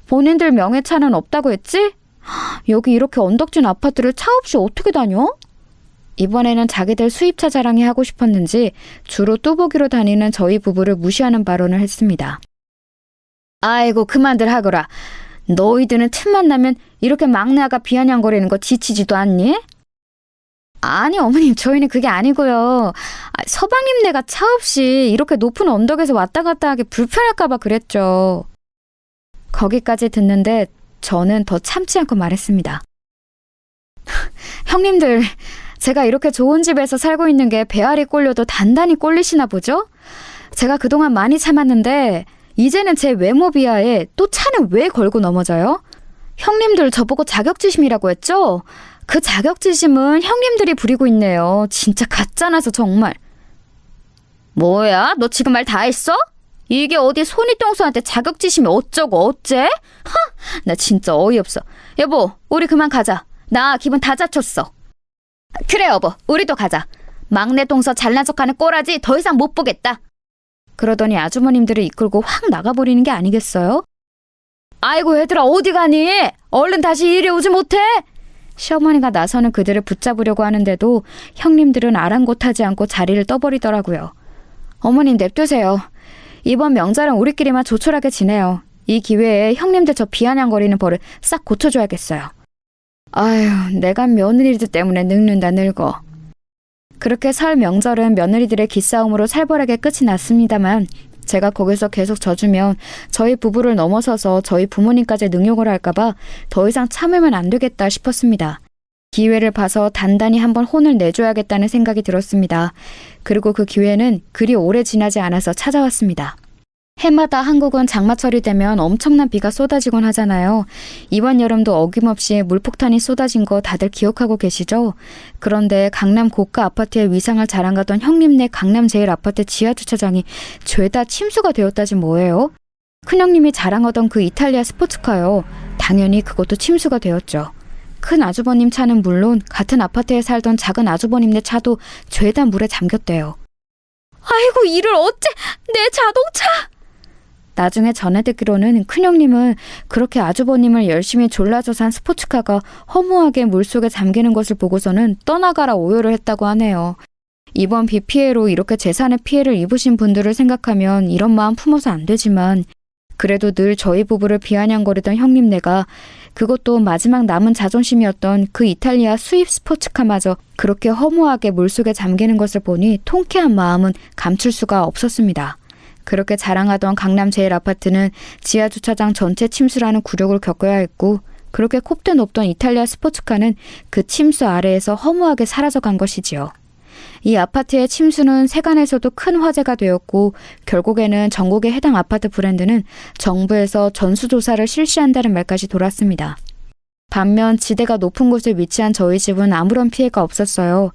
본인들 명예차는 없다고 했지? 여기 이렇게 언덕진 아파트를 차 없이 어떻게 다녀? 이번에는 자기들 수입차 자랑이 하고 싶었는지 주로 뚜벅이로 다니는 저희 부부를 무시하는 발언을 했습니다. 아이고 그만들 하거라. 너희들은 틈만 나면 이렇게 막내 아가 비아냥거리는 거 지치지도 않니? 아니 어머님 저희는 그게 아니고요. 서방님네가 차 없이 이렇게 높은 언덕에서 왔다 갔다 하기 불편할까 봐 그랬죠. 거기까지 듣는데 저는 더 참지 않고 말했습니다. 형님들 제가 이렇게 좋은 집에서 살고 있는 게 배알이 꼴려도 단단히 꼴리시나 보죠? 제가 그동안 많이 참았는데 이제는 제 외모 비하에 또 차는 왜 걸고 넘어져요? 형님들 저보고 자격지심이라고 했죠? 그 자격지심은 형님들이 부리고 있네요. 진짜 가짜나서 정말. 뭐야? 너 지금 말 다 했어? 이게 어디 손이똥손한테 자격지심이 어쩌고 어째? 하! 나 진짜 어이없어. 여보, 우리 그만 가자. 나 기분 다 잡쳤어. 그래 여보, 우리도 가자. 막내 동서 잘난 척하는 꼬라지 더 이상 못 보겠다. 그러더니 아주머님들을 이끌고 확 나가버리는 게 아니겠어요? 아이고 얘들아 어디 가니? 얼른 다시 이리 오지 못해? 시어머니가 나서는 그들을 붙잡으려고 하는데도 형님들은 아랑곳하지 않고 자리를 떠버리더라고요. 어머님 냅두세요. 이번 명절은 우리끼리만 조촐하게 지내요. 이 기회에 형님들 저 비아냥거리는 버릇 싹 고쳐줘야겠어요. 아휴 내가 며느리들 때문에 늙는다 늙어. 그렇게 설 명절은 며느리들의 기싸움으로 살벌하게 끝이 났습니다만 제가 거기서 계속 져주면 저희 부부를 넘어서서 저희 부모님까지 능욕을 할까봐 더 이상 참으면 안 되겠다 싶었습니다. 기회를 봐서 단단히 한번 혼을 내줘야겠다는 생각이 들었습니다. 그리고 그 기회는 그리 오래 지나지 않아서 찾아왔습니다. 해마다 한국은 장마철이 되면 엄청난 비가 쏟아지곤 하잖아요. 이번 여름도 어김없이 물폭탄이 쏟아진 거 다들 기억하고 계시죠? 그런데 강남 고가 아파트의 위상을 자랑하던 형님네 강남 제일 아파트 지하주차장이 죄다 침수가 되었다지 뭐예요? 큰형님이 자랑하던 그 이탈리아 스포츠카요. 당연히 그것도 침수가 되었죠. 큰 아주버님 차는 물론 같은 아파트에 살던 작은 아주버님네 차도 죄다 물에 잠겼대요. 아이고, 이를 어째! 내 자동차! 나중에 전해 듣기로는 큰형님은 그렇게 아주버님을 열심히 졸라서 산 스포츠카가 허무하게 물속에 잠기는 것을 보고서는 떠나가라 오열을 했다고 하네요. 이번 비 피해로 이렇게 재산의 피해를 입으신 분들을 생각하면 이런 마음 품어서 안 되지만 그래도 늘 저희 부부를 비아냥거리던 형님네가 그것도 마지막 남은 자존심이었던 그 이탈리아 수입 스포츠카마저 그렇게 허무하게 물속에 잠기는 것을 보니 통쾌한 마음은 감출 수가 없었습니다. 그렇게 자랑하던 강남 제일 아파트는 지하주차장 전체 침수라는 굴욕을 겪어야 했고 그렇게 콧대 높던 이탈리아 스포츠카는 그 침수 아래에서 허무하게 사라져간 것이지요. 이 아파트의 침수는 세간에서도 큰 화제가 되었고 결국에는 전국의 해당 아파트 브랜드는 정부에서 전수조사를 실시한다는 말까지 돌았습니다. 반면 지대가 높은 곳에 위치한 저희 집은 아무런 피해가 없었어요.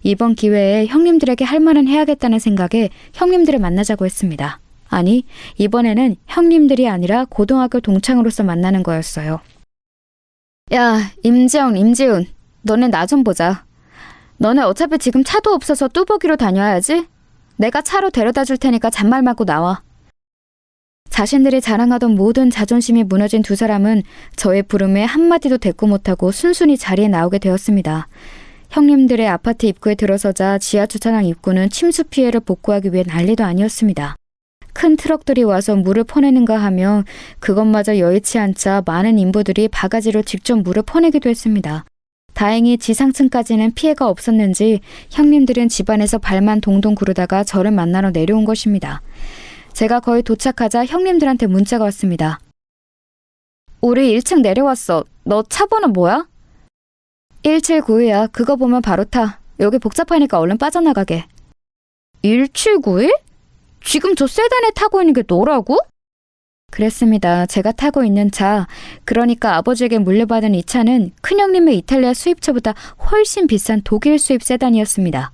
이번 기회에 형님들에게 할 말은 해야겠다는 생각에 형님들을 만나자고 했습니다. 아니, 이번에는 형님들이 아니라 고등학교 동창으로서 만나는 거였어요. 야, 임지훈, 너네 나 좀 보자. 너네 어차피 지금 차도 없어서 뚜벅이로 다녀야지. 내가 차로 데려다 줄 테니까 잔말 말고 나와. 자신들이 자랑하던 모든 자존심이 무너진 두 사람은 저의 부름에 한마디도 대꾸 못하고 순순히 자리에 나오게 되었습니다. 형님들의 아파트 입구에 들어서자 지하주차장 입구는 침수 피해를 복구하기 위해 난리도 아니었습니다. 큰 트럭들이 와서 물을 퍼내는가 하며 그것마저 여의치 않자 많은 인부들이 바가지로 직접 물을 퍼내기도 했습니다. 다행히 지상층까지는 피해가 없었는지 형님들은 집안에서 발만 동동 구르다가 저를 만나러 내려온 것입니다. 제가 거의 도착하자 형님들한테 문자가 왔습니다. 우리 1층 내려왔어. 너 차 번호 뭐야? 1791이야. 그거 보면 바로 타. 여기 복잡하니까 얼른 빠져나가게. 1791? 지금 저 세단에 타고 있는 게 너라고? 그랬습니다. 제가 타고 있는 차, 그러니까 아버지에게 물려받은 이 차는 큰형님의 이탈리아 수입차보다 훨씬 비싼 독일 수입 세단이었습니다.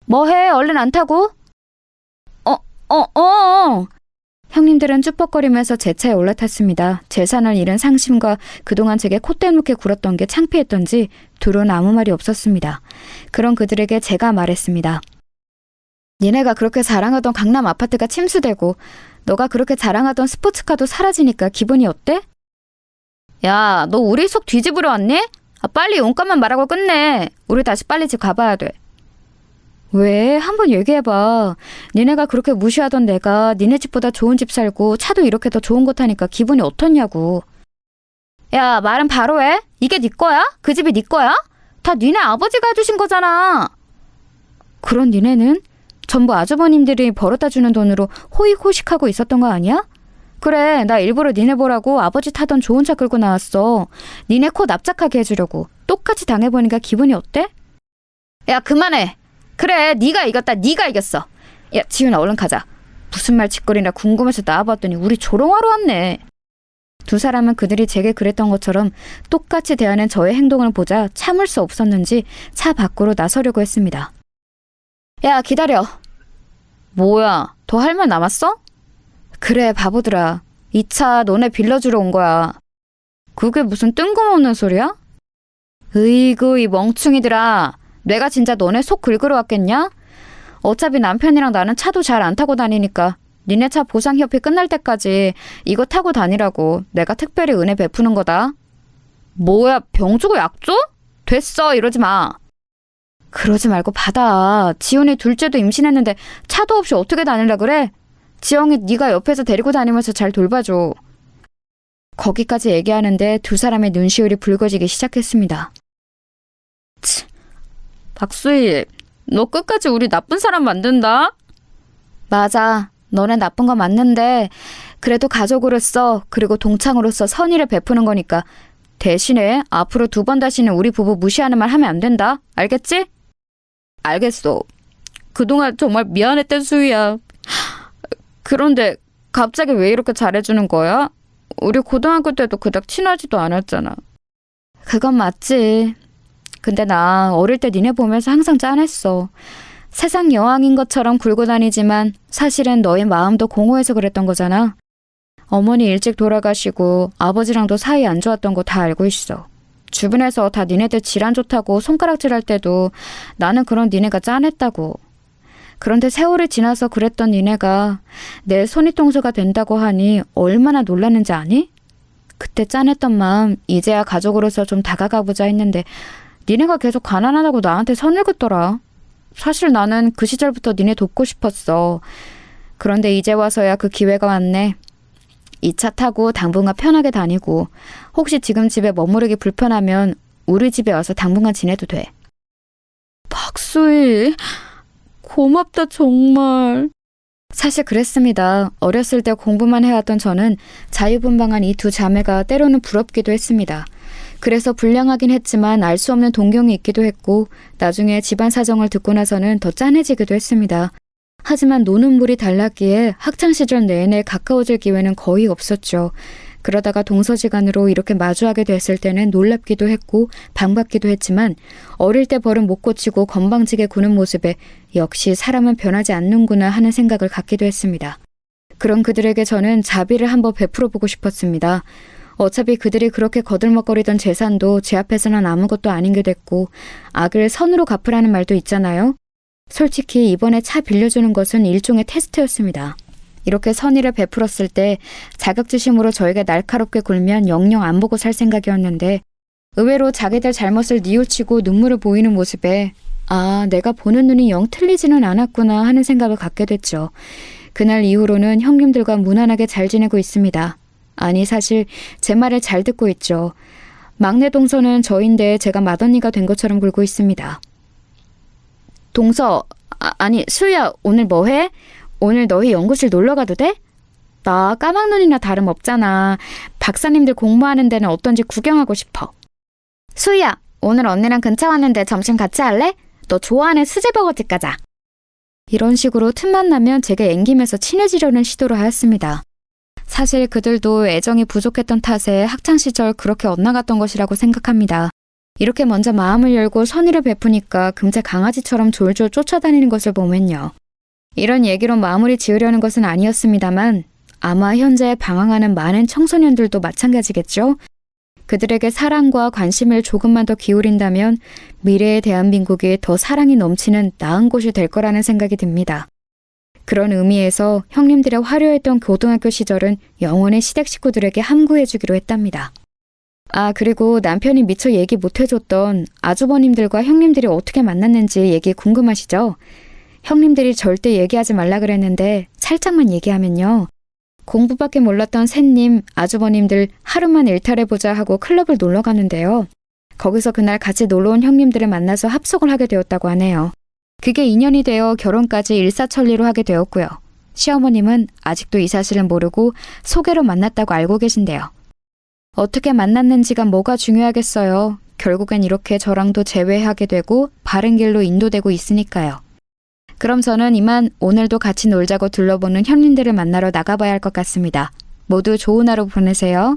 뭐해? 얼른 안 타고? 형님들은 쭈뼛거리면서 제 차에 올라탔습니다. 재산을 잃은 상심과 그동안 제게 콧대 놓게 굴었던 게 창피했던지 둘은 아무 말이 없었습니다. 그런 그들에게 제가 말했습니다. 니네가 그렇게 자랑하던 강남 아파트가 침수되고 너가 그렇게 자랑하던 스포츠카도 사라지니까 기분이 어때? 야, 너 우리 속 뒤집으러 왔니? 빨리 용건만 말하고 끝내. 우리 다시 빨리 집 가봐야 돼. 왜? 한번 얘기해봐. 니네가 그렇게 무시하던 내가 니네 집보다 좋은 집 살고 차도 이렇게 더 좋은 거 타니까 기분이 어떻냐고. 야, 말은 바로 해. 이게 네 거야? 그 집이 네 거야? 다 니네 아버지가 해주신 거잖아. 그런 니네는 전부 아주버님들이 벌어다 주는 돈으로 호의호식하고 있었던 거 아니야? 그래, 나 일부러 니네 보라고 아버지 타던 좋은 차 끌고 나왔어. 니네 코 납작하게 해주려고. 똑같이 당해보니까 기분이 어때? 야, 그만해. 그래, 네가 이겼다. 네가 이겼어. 야, 지훈아, 얼른 가자. 무슨 말 짓거리나 궁금해서 나와봤더니 우리 조롱하러 왔네. 두 사람은 그들이 제게 그랬던 것처럼 똑같이 대하는 저의 행동을 보자 참을 수 없었는지 차 밖으로 나서려고 했습니다. 야, 기다려. 뭐야, 더 할 말 남았어? 그래, 바보들아. 이 차 너네 빌려주러 온 거야. 그게 무슨 뜬금없는 소리야? 으이구, 이 멍충이들아. 내가 진짜 너네 속 긁으러 왔겠냐? 어차피 남편이랑 나는 차도 잘 안 타고 다니니까 니네 차 보상협의 끝날 때까지 이거 타고 다니라고 내가 특별히 은혜 베푸는 거다. 뭐야, 병 주고 약 줘? 됐어, 이러지 마. 그러지 말고 받아. 지훈이 둘째도 임신했는데 차도 없이 어떻게 다닐라 그래? 지영이 네가 옆에서 데리고 다니면서 잘 돌봐줘. 거기까지 얘기하는데 두 사람의 눈시울이 붉어지기 시작했습니다. 치, 박수희, 너 끝까지 우리 나쁜 사람 만든다? 맞아. 너네 나쁜 거 맞는데 그래도 가족으로서 그리고 동창으로서 선의를 베푸는 거니까 대신에 앞으로 2번 다시는 우리 부부 무시하는 말 하면 안 된다. 알겠지? 알겠어. 그동안 정말 미안했던 수희야. 그런데 갑자기 왜 이렇게 잘해주는 거야? 우리 고등학교 때도 그닥 친하지도 않았잖아. 그건 맞지. 근데 나 어릴 때 니네 보면서 항상 짠했어. 세상 여왕인 것처럼 굴고 다니지만 사실은 너의 마음도 공허해서 그랬던 거잖아. 어머니 일찍 돌아가시고 아버지랑도 사이 안 좋았던 거 다 알고 있어. 주변에서 다 니네들 질안 좋다고 손가락질할 때도 나는 그런 니네가 짠했다고. 그런데 세월이 지나서 그랬던 니네가 내 손이통수가 된다고 하니 얼마나 놀랐는지 아니? 그때 짠했던 마음 이제야 가족으로서 좀 다가가보자 했는데 니네가 계속 가난하다고 나한테 선을 긋더라. 사실 나는 그 시절부터 니네 돕고 싶었어. 그런데 이제 와서야 그 기회가 왔네. 이 차 타고 당분간 편하게 다니고 혹시 지금 집에 머무르기 불편하면 우리 집에 와서 당분간 지내도 돼. 박수희, 고맙다 정말. 사실 그랬습니다. 어렸을 때 공부만 해왔던 저는 자유분방한 이 두 자매가 때로는 부럽기도 했습니다. 그래서 불량하긴 했지만 알 수 없는 동경이 있기도 했고 나중에 집안 사정을 듣고 나서는 더 짠해지기도 했습니다. 하지만 노는 물이 달랐기에 학창시절 내내 가까워질 기회는 거의 없었죠. 그러다가 동서지간으로 이렇게 마주하게 됐을 때는 놀랍기도 했고 반갑기도 했지만 어릴 때 버릇 못 고치고 건방지게 구는 모습에 역시 사람은 변하지 않는구나 하는 생각을 갖기도 했습니다. 그런 그들에게 저는 자비를 한번 베풀어 보고 싶었습니다. 어차피 그들이 그렇게 거들먹거리던 재산도 제 앞에서는 아무것도 아닌 게 됐고 악을 선으로 갚으라는 말도 있잖아요. 솔직히 이번에 차 빌려주는 것은 일종의 테스트였습니다. 이렇게 선의를 베풀었을 때 자격지심으로 저에게 날카롭게 굴면 영영 안 보고 살 생각이었는데 의외로 자기들 잘못을 뉘우치고 눈물을 보이는 모습에 아, 내가 보는 눈이 영 틀리지는 않았구나 하는 생각을 갖게 됐죠. 그날 이후로는 형님들과 무난하게 잘 지내고 있습니다. 아니 사실 제 말을 잘 듣고 있죠. 막내 동서는 저인데 제가 맏언니가 된 것처럼 굴고 있습니다. 동서, 아니 수희야 오늘 뭐 해? 오늘 너희 연구실 놀러 가도 돼? 나 까막눈이나 다름없잖아. 박사님들 공부하는 데는 어떤지 구경하고 싶어. 수희야, 오늘 언니랑 근처 왔는데 점심 같이 할래? 너 좋아하는 수제버거집 가자. 이런 식으로 틈만 나면 제게 앵기면서 친해지려는 시도를 하였습니다. 사실 그들도 애정이 부족했던 탓에 학창시절 그렇게 엇나갔던 것이라고 생각합니다. 이렇게 먼저 마음을 열고 선의를 베푸니까 금세 강아지처럼 졸졸 쫓아다니는 것을 보면요. 이런 얘기로 마무리 지으려는 것은 아니었습니다만 아마 현재 방황하는 많은 청소년들도 마찬가지겠죠? 그들에게 사랑과 관심을 조금만 더 기울인다면 미래의 대한민국이 더 사랑이 넘치는 나은 곳이 될 거라는 생각이 듭니다. 그런 의미에서 형님들의 화려했던 고등학교 시절은 영원히 시댁 식구들에게 함구해주기로 했답니다. 아, 그리고 남편이 미처 얘기 못해줬던 아주버님들과 형님들이 어떻게 만났는지 얘기 궁금하시죠? 형님들이 절대 얘기하지 말라 그랬는데 살짝만 얘기하면요. 공부밖에 몰랐던 샌님, 아주버님들 하루만 일탈해보자 하고 클럽을 놀러 가는데요. 거기서 그날 같이 놀러온 형님들을 만나서 합석을 하게 되었다고 하네요. 그게 인연이 되어 결혼까지 일사천리로 하게 되었고요. 시어머님은 아직도 이 사실을 모르고 소개로 만났다고 알고 계신데요. 어떻게 만났는지가 뭐가 중요하겠어요. 결국엔 이렇게 저랑도 재회하게 되고 바른 길로 인도되고 있으니까요. 그럼 저는 이만 오늘도 같이 놀자고 둘러보는 형님들을 만나러 나가봐야 할 것 같습니다. 모두 좋은 하루 보내세요.